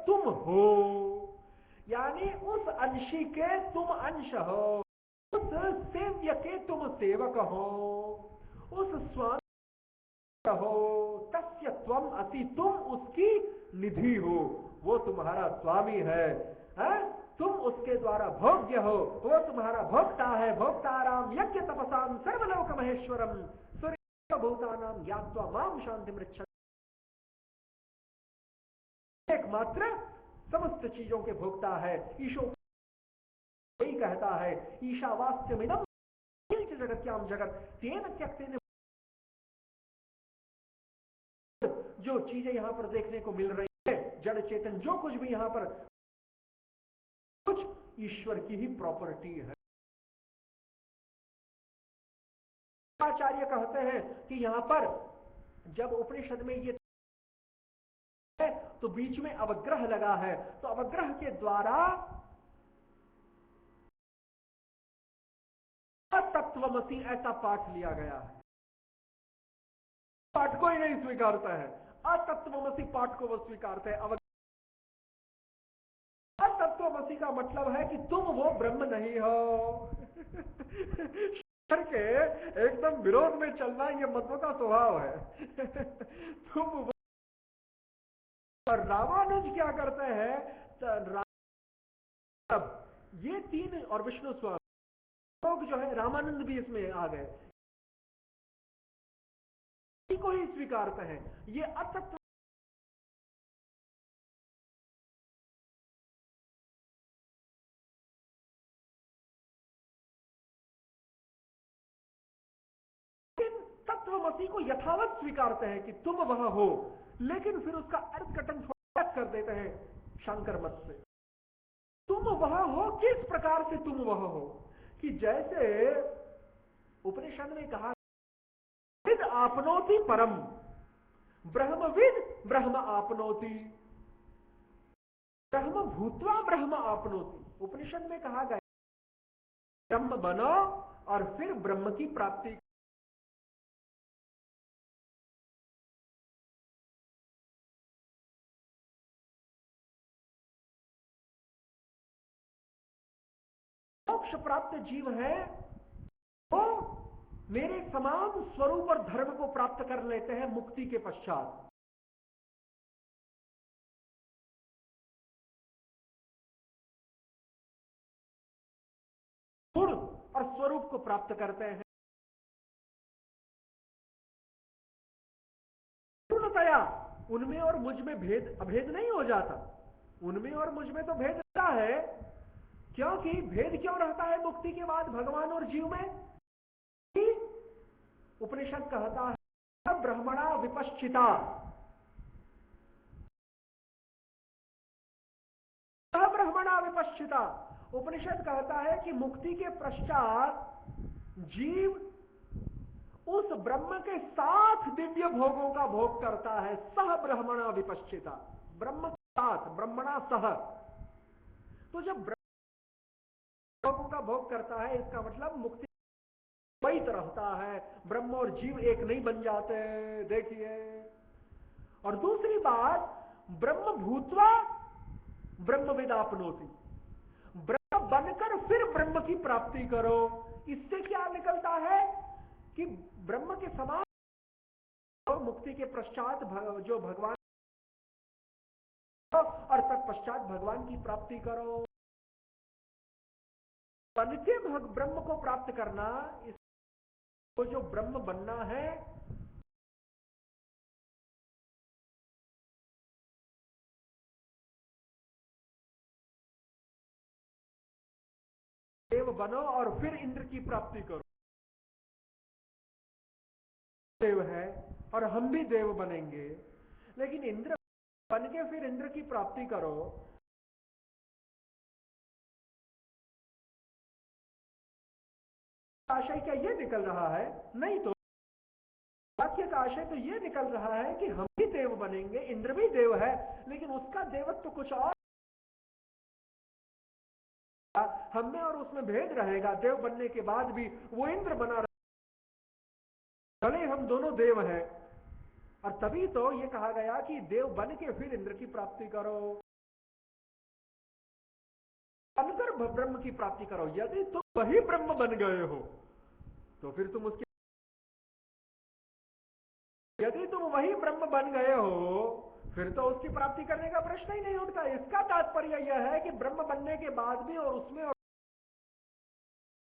तुम हो, यानी उस अंशी के तुम अंश हो, उस सेव्य के तुम सेवक हो, उस स्वामी हो, तस्य त्वम असि, तुम उसकी निधि हो, वो तुम्हारा स्वामी है, तुम उसके द्वारा भोग्य हो, वो तुम्हारा भोक्ता है। भोक्ताराम यज्ञ तपसाम सर्वलोक महेश्वरम सूर्य भूतानाम ज्ञात्वा माम शांति मृच्छति। एकमात्र समस्त चीजों के भोक्ता है। ईशो यही कहता है, ईशावास्यमिदं जगत्याम जगत तेन त्यक्तेन। जो चीजें यहां पर देखने को मिल रही है, जड़ चेतन जो कुछ भी यहां पर कुछ ईश्वर की ही प्रॉपर्टी है। आचार्य कहते हैं कि यहां पर जब उपनिषद में ये है तो बीच में अवग्रह लगा है, तो अवग्रह के द्वारा तत्वमसि ऐसा पाठ लिया गया है। पाठ को ही नहीं स्वीकारता है, अतत्वमसि पाठ को वो स्वीकारते हैं। अतत्वमसि का मतलब है कि तुम वो ब्रह्म नहीं हो। करके एकदम विरोध में चलना ये मध्व का स्वभाव है। तुम वो। और रामानुज क्या करते हैं, ये तीन और विष्णु स्वामी लोग जो है, रामानंद भी इसमें आ गए, को ही स्वीकारते हैं। ये अतत्व तत्वमसि को यथावत स्वीकारते हैं कि तुम वह हो, लेकिन फिर उसका अर्थकथन थोड़ा कर देते हैं शंकर मत से। तुम वह हो, किस प्रकार से तुम वह हो, कि जैसे उपनिषद में कहा, विद आपनोति परम, ब्रह्मविद ब्रह्म आपनोति, ब्रह्म भूत्वा ब्रह्म आपनोति। उपनिषद में कहा गया ब्रह्म बनो और फिर ब्रह्म की प्राप्ति। मोक्ष प्राप्त जीव है वो मेरे समान स्वरूप और धर्म को प्राप्त कर लेते हैं मुक्ति के पश्चात। गुण और स्वरूप को प्राप्त करते हैं। पूर्णतया उनमें और मुझ में भेद अभेद नहीं हो जाता। उनमें और मुझ में तो भेद रहता है, क्योंकि भेद क्यों रहता है मुक्ति के बाद भगवान और जीव में? उपनिषद कहता है ब्रह्मणा विपश्चिता, ब्रह्मणा विपश्चिता। उपनिषद कहता है कि मुक्ति के पश्चात जीव उस ब्रह्म के साथ दिव्य भोगों का भोग करता है। सह ब्रह्मणा विपश्चिता, ब्रह्म के साथ, ब्रह्मणा सह। तो जब ब्रह्म भोगों का भोग करता है, इसका मतलब मुक्ति वही रहता है, ब्रह्म और जीव एक नहीं बन जाते। देखिए, और दूसरी बात, ब्रह्म भूत्वा ब्रह्मविद आपनोति, ब्रह्म बनकर फिर ब्रह्म की प्राप्ति करो। इससे क्या निकलता है कि ब्रह्म के समान मुक्ति के पश्चात जो भगवान, और तत्पश्चात भगवान की प्राप्ति करो। बन के ब्रह्म को प्राप्त करना, इसको जो ब्रह्म बनना है, देव बनो और फिर इंद्र की प्राप्ति करो। देव है और हम भी देव बनेंगे, लेकिन इंद्र बन के फिर इंद्र की प्राप्ति करो। आशय क्या ये निकल रहा है? नहीं, तो वाक्य का आशय तो ये निकल रहा है कि हम भी देव बनेंगे, इंद्र भी देव है, लेकिन उसका देवत्व तो कुछ और, हम में और उसमें भेद रहेगा। देव बनने के बाद भी वो इंद्र बना रहेगा, भले हम दोनों देव हैं। और तभी तो ये कहा गया कि देव बन के फिर इंद्र की प्राप्ति करो, बनकर ब्रह्म की प्राप्ति करो। यदि तुम वही ब्रह्म बन गए हो तो फिर तुम उसके, यदि तुम वही ब्रह्म बन गए हो फिर तो उसकी प्राप्ति करने का प्रश्न ही नहीं उठता। इसका तात्पर्य यह है कि ब्रह्म बनने के बाद भी और उसमें और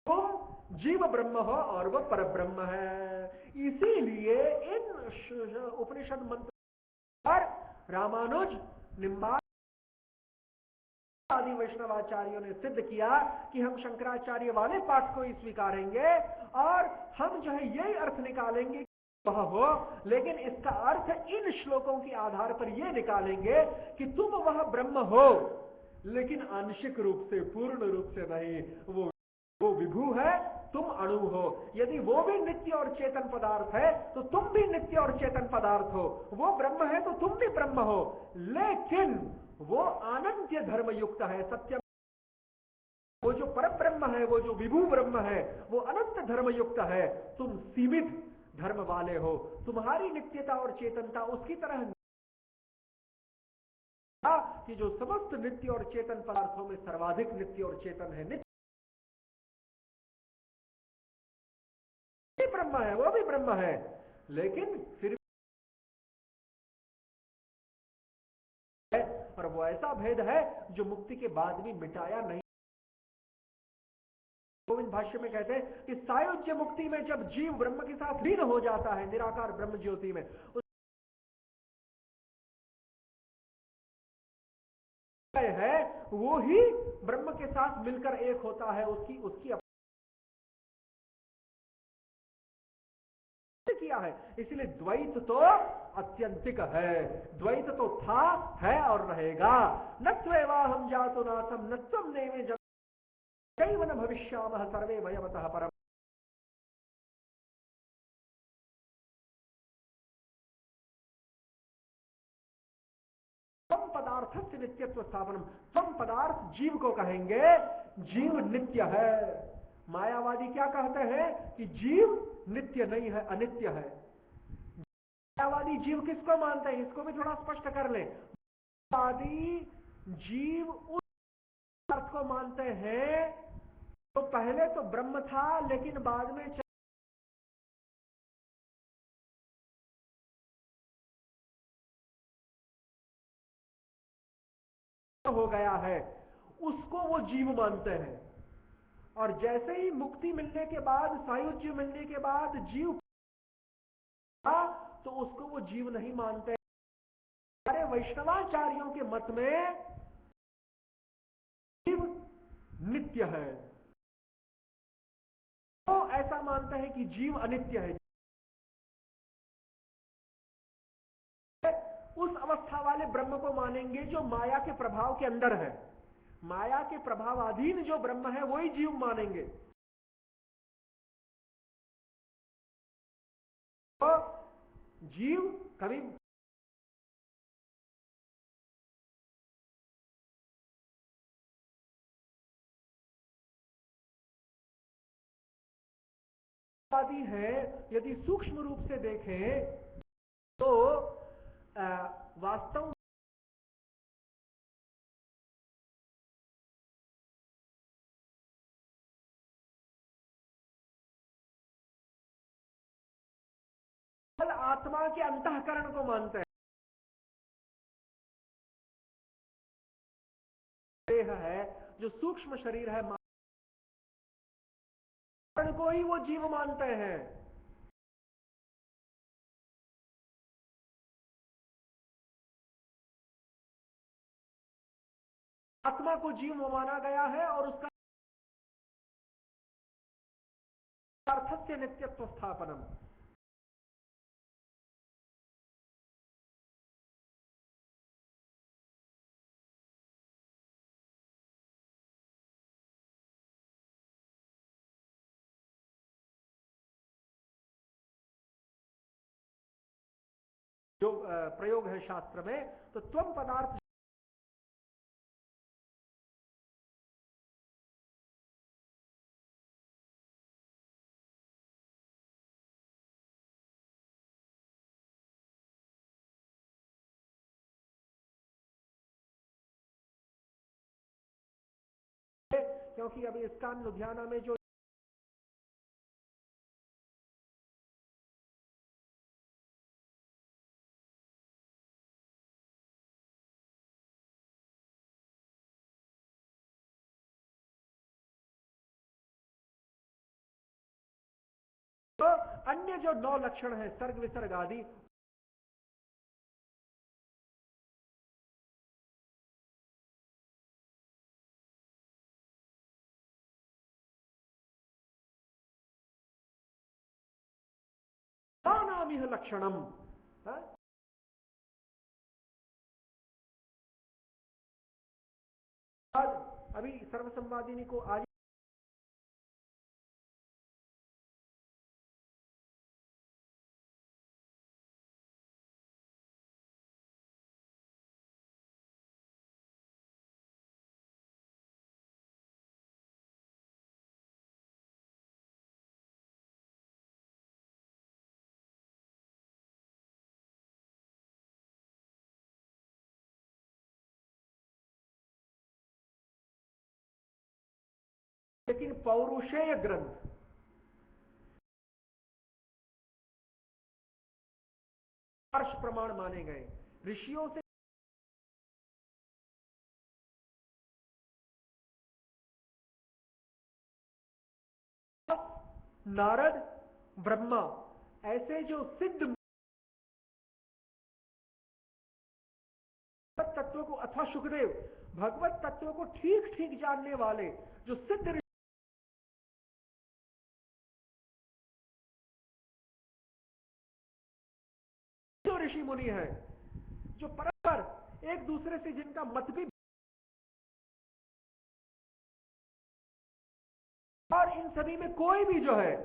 तुम जीव ब्रह्म हो और वह पर ब्रह्म है। इसीलिए इन उपनिषद मंत्र पर रामानुज निम्बार्क आदि वैष्णवाचार्यों ने सिद्ध किया कि हम शंकराचार्य वाले पाठ को ही स्वीकारेंगे और हम जो है यही अर्थ निकालेंगे वह हो, लेकिन इसका अर्थ इन श्लोकों के आधार पर यह निकालेंगे कि तुम वह ब्रह्म हो, लेकिन आंशिक रूप से, पूर्ण रूप से नहीं। वो विभू है, तुम अणु हो। यदि वो भी नित्य और चेतन पदार्थ है तो तुम भी नित्य और चेतन पदार्थ हो। वो ब्रह्म है तो तुम भी ब्रह्म हो, लेकिन वो अनंत धर्म युक्त है। सत्य, वो जो परम ब्रह्म है, वो जो विभू ब्रह्म है, वो अनंत धर्म युक्त है। तुम सीमित धर्म वाले हो। तुम्हारी नित्यता और चेतनता उसकी तरह कि जो समस्त नित्य और चेतन पदार्थों में सर्वाधिक नित्य और चेतन है। नित्य ब्रह्म है, वो भी ब्रह्म है, लेकिन फिर और वो ऐसा भेद है जो मुक्ति के बाद भी मिटाया नहीं। गोविंद भाष्य में कहते हैं कि सायुज्य मुक्ति में जब जीव ब्रह्म के साथ लीन हो जाता है, निराकार ब्रह्म ज्योति में, है वो ही ब्रह्म के साथ मिलकर एक होता है। उसकी किया है। इसलिए द्वैत तो अत्यंतिक है। द्वैत तो था, है और रहेगा। न त्वेवा हम जातो नासम न त्वम नेमे जब कैव न भविष्यामः सर्वे वयमतः परम। त्वम पदार्थ से नित्यत्व स्थापनम। त्वम पदार्थ जीव को कहेंगे, जीव नित्य है। मायावादी क्या कहते हैं कि जीव नित्य नहीं है, अनित्य है। मायावादी जीव किसको मानते हैं, इसको भी थोड़ा स्पष्ट कर ले। मायावादी जीव उस अर्थ को मानते हैं तो पहले तो ब्रह्म था, लेकिन बाद में हो गया है, उसको वो जीव मानते हैं। और जैसे ही मुक्ति मिलने के बाद, सायुज्य मिलने के बाद जीव तो उसको वो जीव नहीं मानते। हमारे वैष्णवाचार्यों के मत में जीव नित्य है, तो ऐसा मानते हैं कि जीव अनित्य है। उस अवस्था वाले ब्रह्म को मानेंगे जो माया के प्रभाव के अंदर है। माया के प्रभावाधीन जो ब्रह्म है वही जीव मानेंगे। तो जीव कभी आदि है, यदि सूक्ष्म रूप से देखें तो वास्तव आत्मा के अंतःकरण को मानते हैं। देह है, जो सूक्ष्म शरीर है, को ही वो जीव मानते हैं। आत्मा को जीव माना गया है और उसका अर्थस्य नित्यत्व स्थापनम। जो प्रयोग है शास्त्र में, तो त्वम पदार्थ क्योंकि अभी इस्कान लुधियाना में जो तो अन्य जो 9 लक्षण है, सर्ग विसर्ग आदि, मिह लक्षणम। अभी सर्वसंवादिनी को आज लेकिन पौरुषेय ग्रंथ हर्ष प्रमाण माने गए ऋषियों से। नारद, ब्रह्मा ऐसे जो सिद्ध तत्व को, अथवा सुखदेव भगवत तत्व को ठीक ठीक जानने वाले जो सिद्ध ऋषि मुनि है, जो परस्पर एक दूसरे से जिनका मत भी, और इन सभी में कोई भी जो है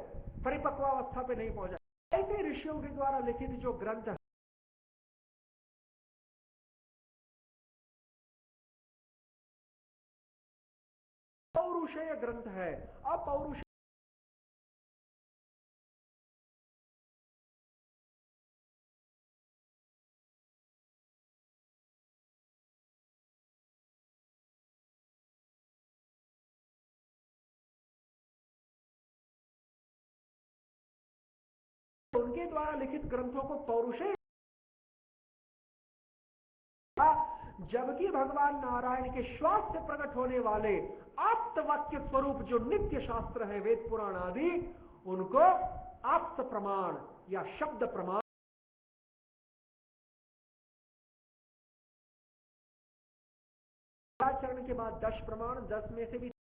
परिपक्वावस्था पे नहीं पहुंचा, ऐसे ऋषियों के द्वारा लिखित जो ग्रंथ है पौरुषेय ग्रंथ है। अपौरुष उनके द्वारा लिखित ग्रंथों को पौरुषेय, जबकि भगवान नारायण के श्वास से प्रकट होने वाले आप्त वाक्य स्वरूप जो नित्य शास्त्र है, वेद पुराण आदि, उनको आप्त प्रमाण या शब्द प्रमाण। चरण के बाद 10 प्रमाण, 10 में से भी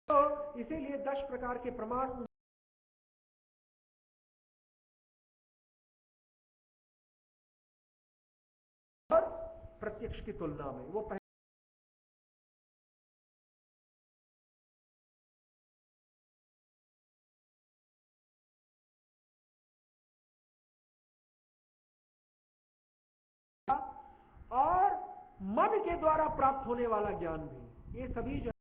तो इसीलिए 10 प्रकार के प्रमाण और प्रत्यक्ष की तुलना में वो पहले और मन के द्वारा प्राप्त होने वाला ज्ञान भी, ये सभी जो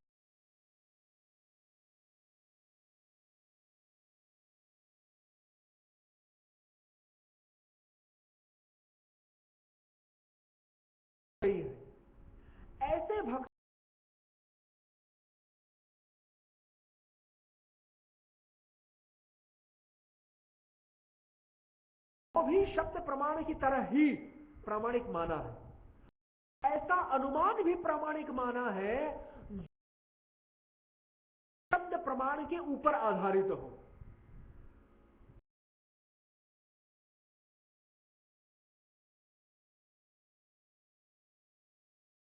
है ऐसे भक्त को भी शब्द प्रमाण की तरह ही प्रामाणिक माना है। ऐसा अनुमान भी प्रामाणिक माना है शब्द प्रमाण के ऊपर आधारित हो।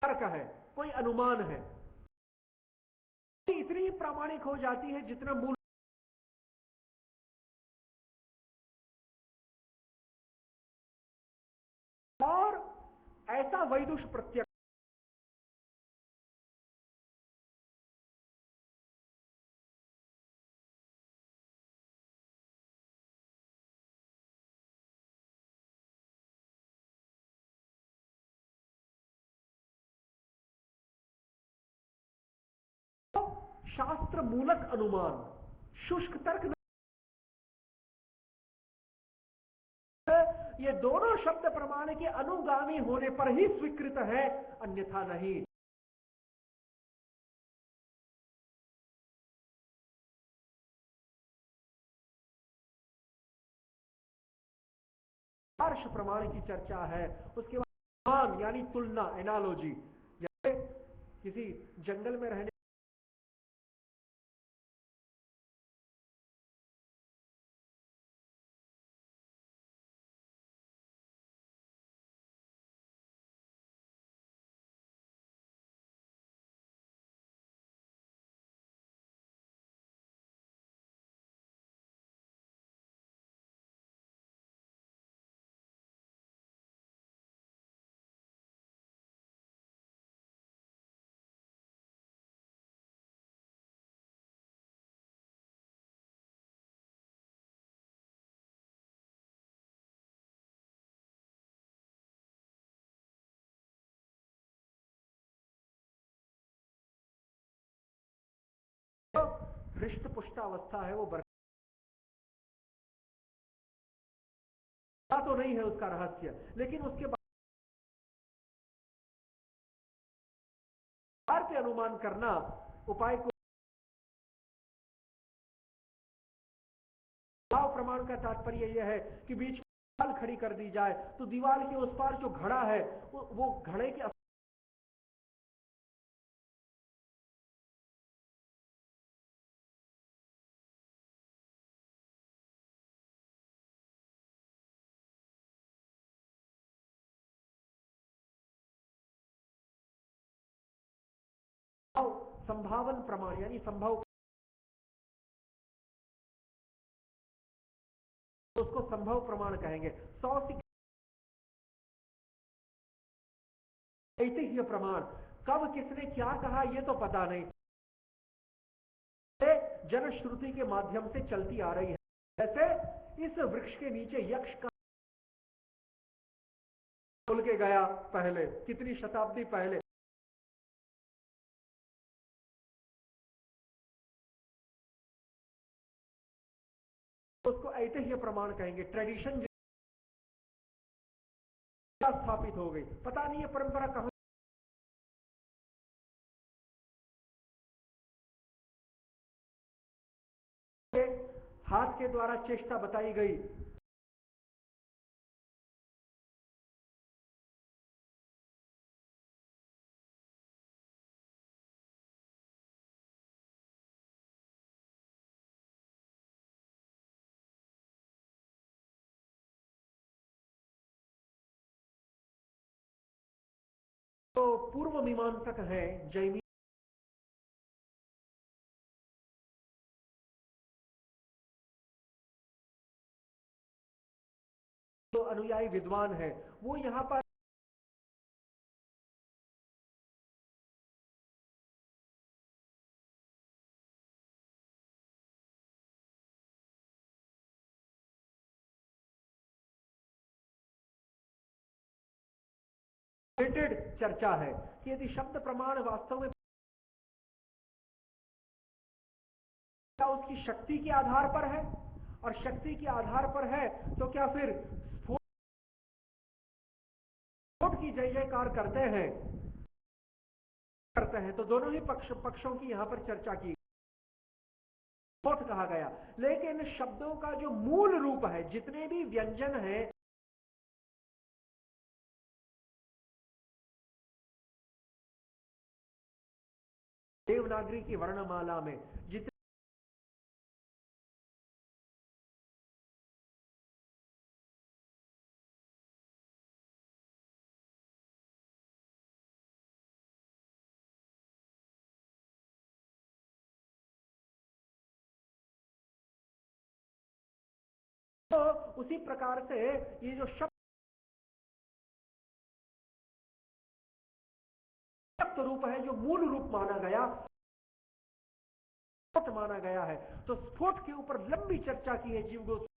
तर्क है, कोई अनुमान है, इतनी ही प्रामाणिक हो जाती है जितना मूल। और ऐसा वैदुष प्रत्यक्ष शास्त्र मूलक अनुमान, शुष्क तर्क नहीं। ये दोनों शब्द प्रमाण के अनुगामी होने पर ही स्वीकृत है, अन्यथा नहीं। हर्ष प्रमाण की चर्चा है, उसके बाद यानी तुलना, एनालॉजी, किसी जंगल में रहने हृष्ट पुष्टावस्था है वो बरकरार तो नहीं है उसका रहस्य, लेकिन उसके बाद पे अनुमान करना उपाय को भाव प्रमाण का तात्पर्य यह है कि बीच में दीवार खड़ी कर दी जाए तो दीवार के उस पार जो घड़ा है वो घड़े के संभावन प्रमाण यानी संभव, उसको संभव प्रमाण कहेंगे। 100 ऐतिह्य प्रमाण, कब किसने क्या कहा ये तो पता नहीं, जनश्रुति के माध्यम से चलती आ रही है। जैसे इस वृक्ष के नीचे यक्ष का बोल के गया पहले, कितनी शताब्दी पहले, उसको ऐतिह्य प्रमाण कहेंगे। ट्रेडिशन स्थापित हो गई, पता नहीं ये परंपरा कहां हाथ के द्वारा चेष्टा बताई गई। तो पूर्व मीमांसक है जैनी, तो अनुयायी विद्वान है, वो यहां पर चर्चा है कि यदि शब्द प्रमाण वास्तव में उसकी शक्ति के आधार पर है और शक्ति के आधार पर है तो क्या फिर स्फोट की जय जयकार करते हैं तो दोनों ही पक्षों की यहां पर चर्चा की, स्फोट कहा गया। लेकिन शब्दों का जो मूल रूप है, जितने भी व्यंजन है देवनागरी की वर्णमाला में जितने तो उसी प्रकार से ये जो शब्द रूप है, जो मूल रूप माना गया, स्फोट माना गया है, तो स्फोट के ऊपर लंबी चर्चा की है जीव गोस्वामी।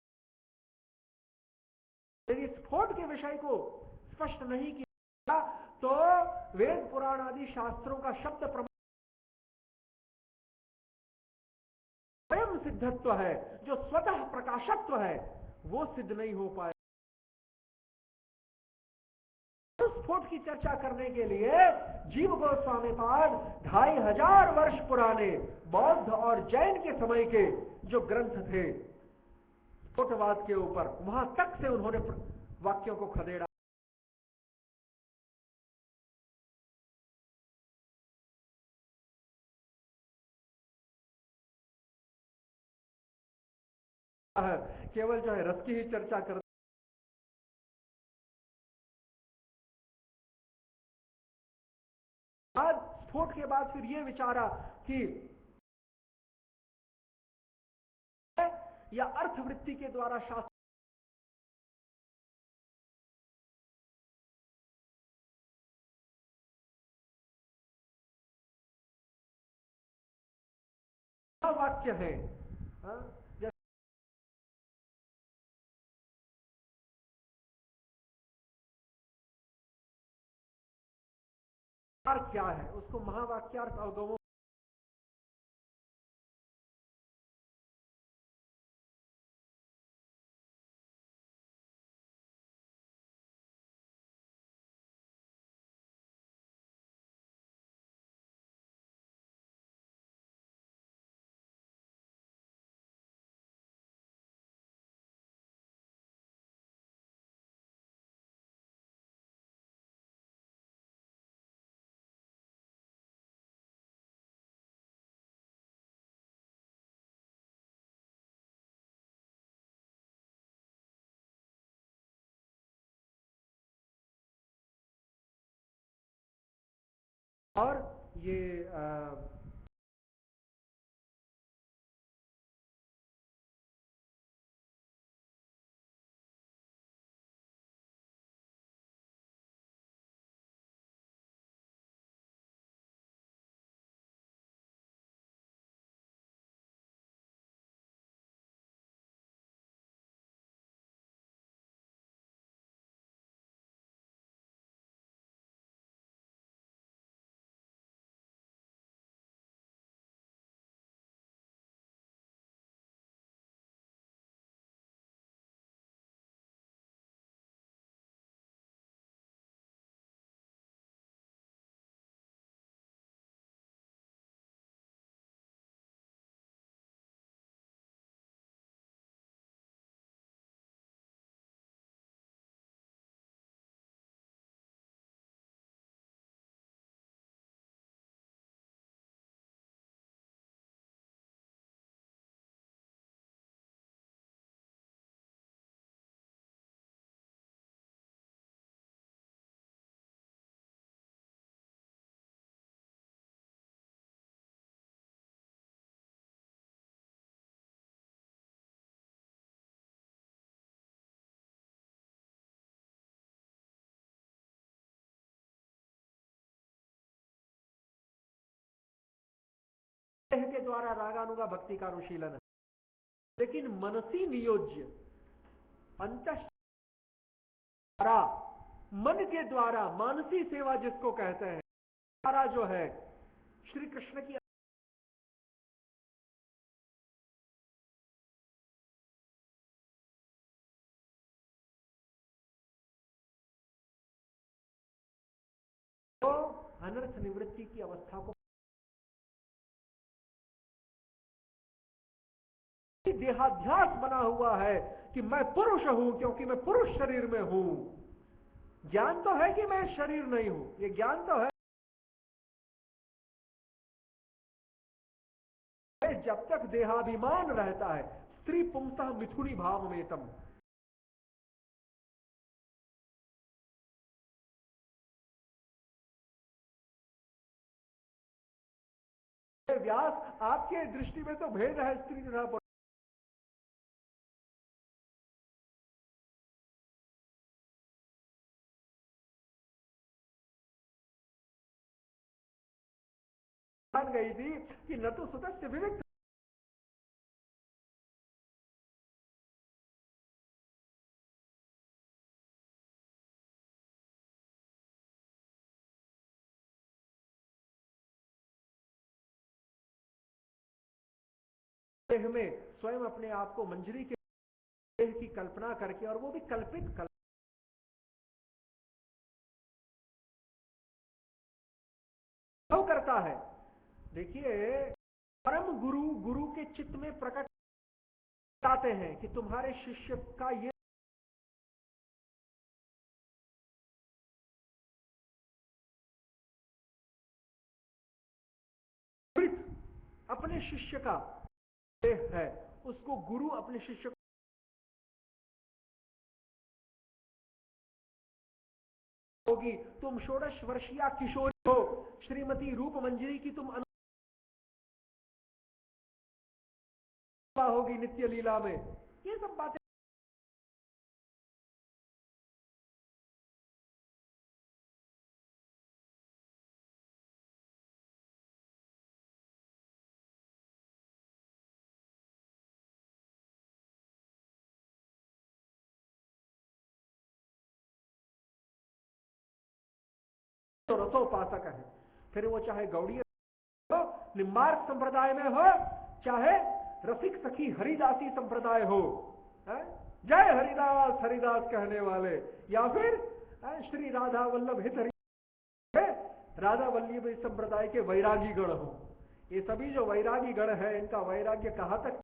यदि स्फोट के विषय को स्पष्ट नहीं किया तो वेद पुराण आदि शास्त्रों का शब्द प्रमाण स्वयं सिद्धत्व है, जो स्वतः प्रकाशत्व है, वो सिद्ध नहीं हो पाए। स्फोट की चर्चा करने के लिए जीव गोस्वामी पाद 2500 वर्ष पुराने बौद्ध और जैन के समय के जो ग्रंथ थे स्फोटवाद के ऊपर, वहां तक से उन्होंने वाक्यों को खदेड़ा। है, केवल जो है रस की ही चर्चा करता। आज स्फोट के बाद फिर ये विचारा कि या अर्थवृत्ति के द्वारा शास्त्र वाक्य है, क्या है उसको महावाक्यार्थ अवगमो और ये के द्वारा रागानुगा भक्ति का अनुशीलन है, लेकिन मनसी नियोज्य अंतः मन के द्वारा मानसी सेवा जिसको कहते हैं, द्वारा जो है श्री कृष्ण की तो अनर्थ निवृत्ति की अवस्था को देहाध्यास बना हुआ है कि मैं पुरुष हूं क्योंकि मैं पुरुष शरीर में हूं। ज्ञान तो है कि मैं शरीर नहीं हूं, ये ज्ञान तो है, जब तक देहाभिमान रहता है। स्त्री पुंसः मिथुनी भाव में तम, व्यास आपके दृष्टि में तो भेद है स्त्री तथा पुरुष, मान गई थी कि न तो सुतस्य विविक्त देह में स्वयं अपने आप को मंजरी के देह की कल्पना करके, और वो भी कल्पित करता है। देखिए परम गुरु गुरु के चित्त में प्रकट आते हैं कि तुम्हारे शिष्य का ये अपने शिष्य का देह है, उसको गुरु अपने शिष्य होगी, तुम 16 वर्षीय किशोरी हो, श्रीमती रूप मंजरी की तुम होगी नित्य लीला में। ये सब बातें तो रसोपासक है, फिर वो चाहे गौड़ीय हो, निम्बार्क संप्रदाय में हो, चाहे रसिक सखी हरिदासी संप्रदाय हो, जय हरिदास हरिदास कहने वाले, या फिर श्री राधा वल्लभ हित हरि राधा वल्लभ संप्रदाय के वैरागी गण हो। ये सभी जो वैरागी गण है, इनका वैराग्य कहां तक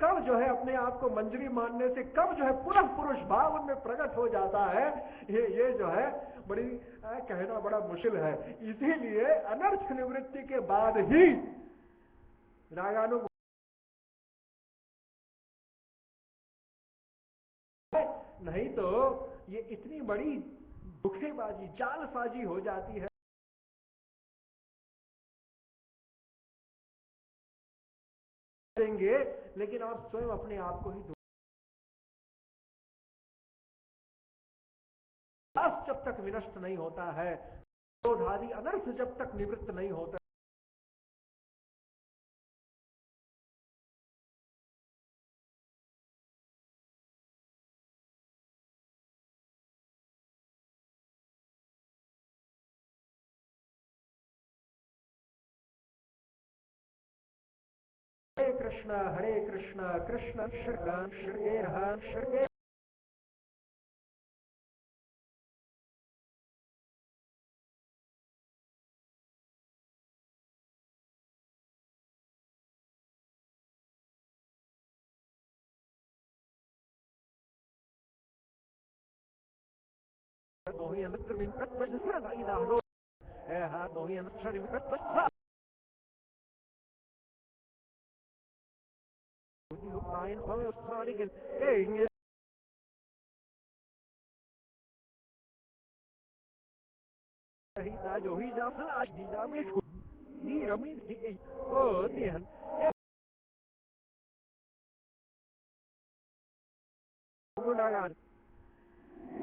कब जो है अपने आप को मंजरी मानने से कब जो है पुनः पुरुष भाव उनमें प्रकट हो जाता है, ये जो है बड़ी कहना बड़ा मुश्किल है। इसीलिए अनर्थ निवृत्ति के बाद ही रागानु, नहीं तो ये इतनी बड़ी धोखेबाजी जालसाजी हो जाती है। देंगे लेकिन आप स्वयं अपने आप को ही जब तक विनष्ट नहीं होता है, क्रोधादि अनर्थ जब तक निवृत्त नहीं होता, हरे Krishna Krishna Krishna Shri Mohi and Mr. Wincut, but the sun, I know. Mohi and Mr. Wincut, but you find for starting and saying it. He's out of the he's out of the I mean, oh, dear.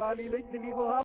वाली लेकिन वो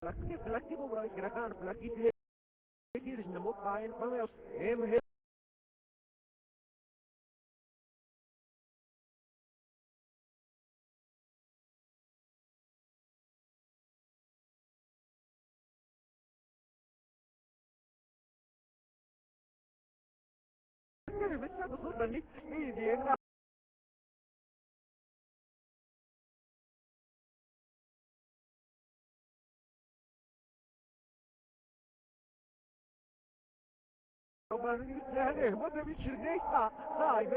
Plaki po bro, gerakan plaki dia namo kain pameos em he bisa betul balik ini dia Ma devi cirnetta, dai,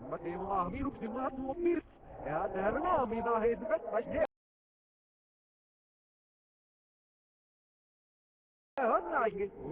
ma devo amiru di una tua pirs, e aderna mi da hedbet, ma je, honnaj,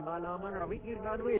malaman rawi kirganwe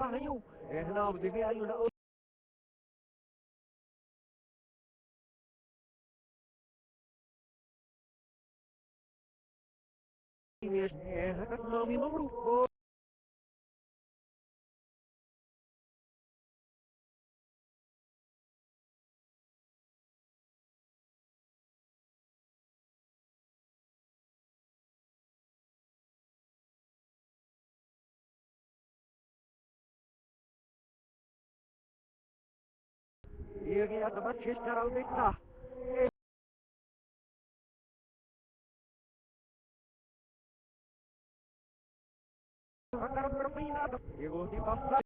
bahayong now dili ayo na yes hakat nami mamruko yegi atabat chestar almekta hakar berpinat yego di pasta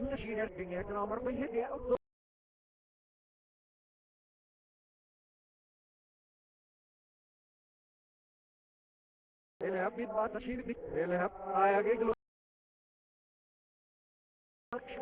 nashir tingek nomor pihak ya ele habit bata shir bi ele hab aya geglo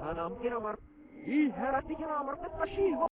Hanam kinamar. I herati kinamar. Tashiho.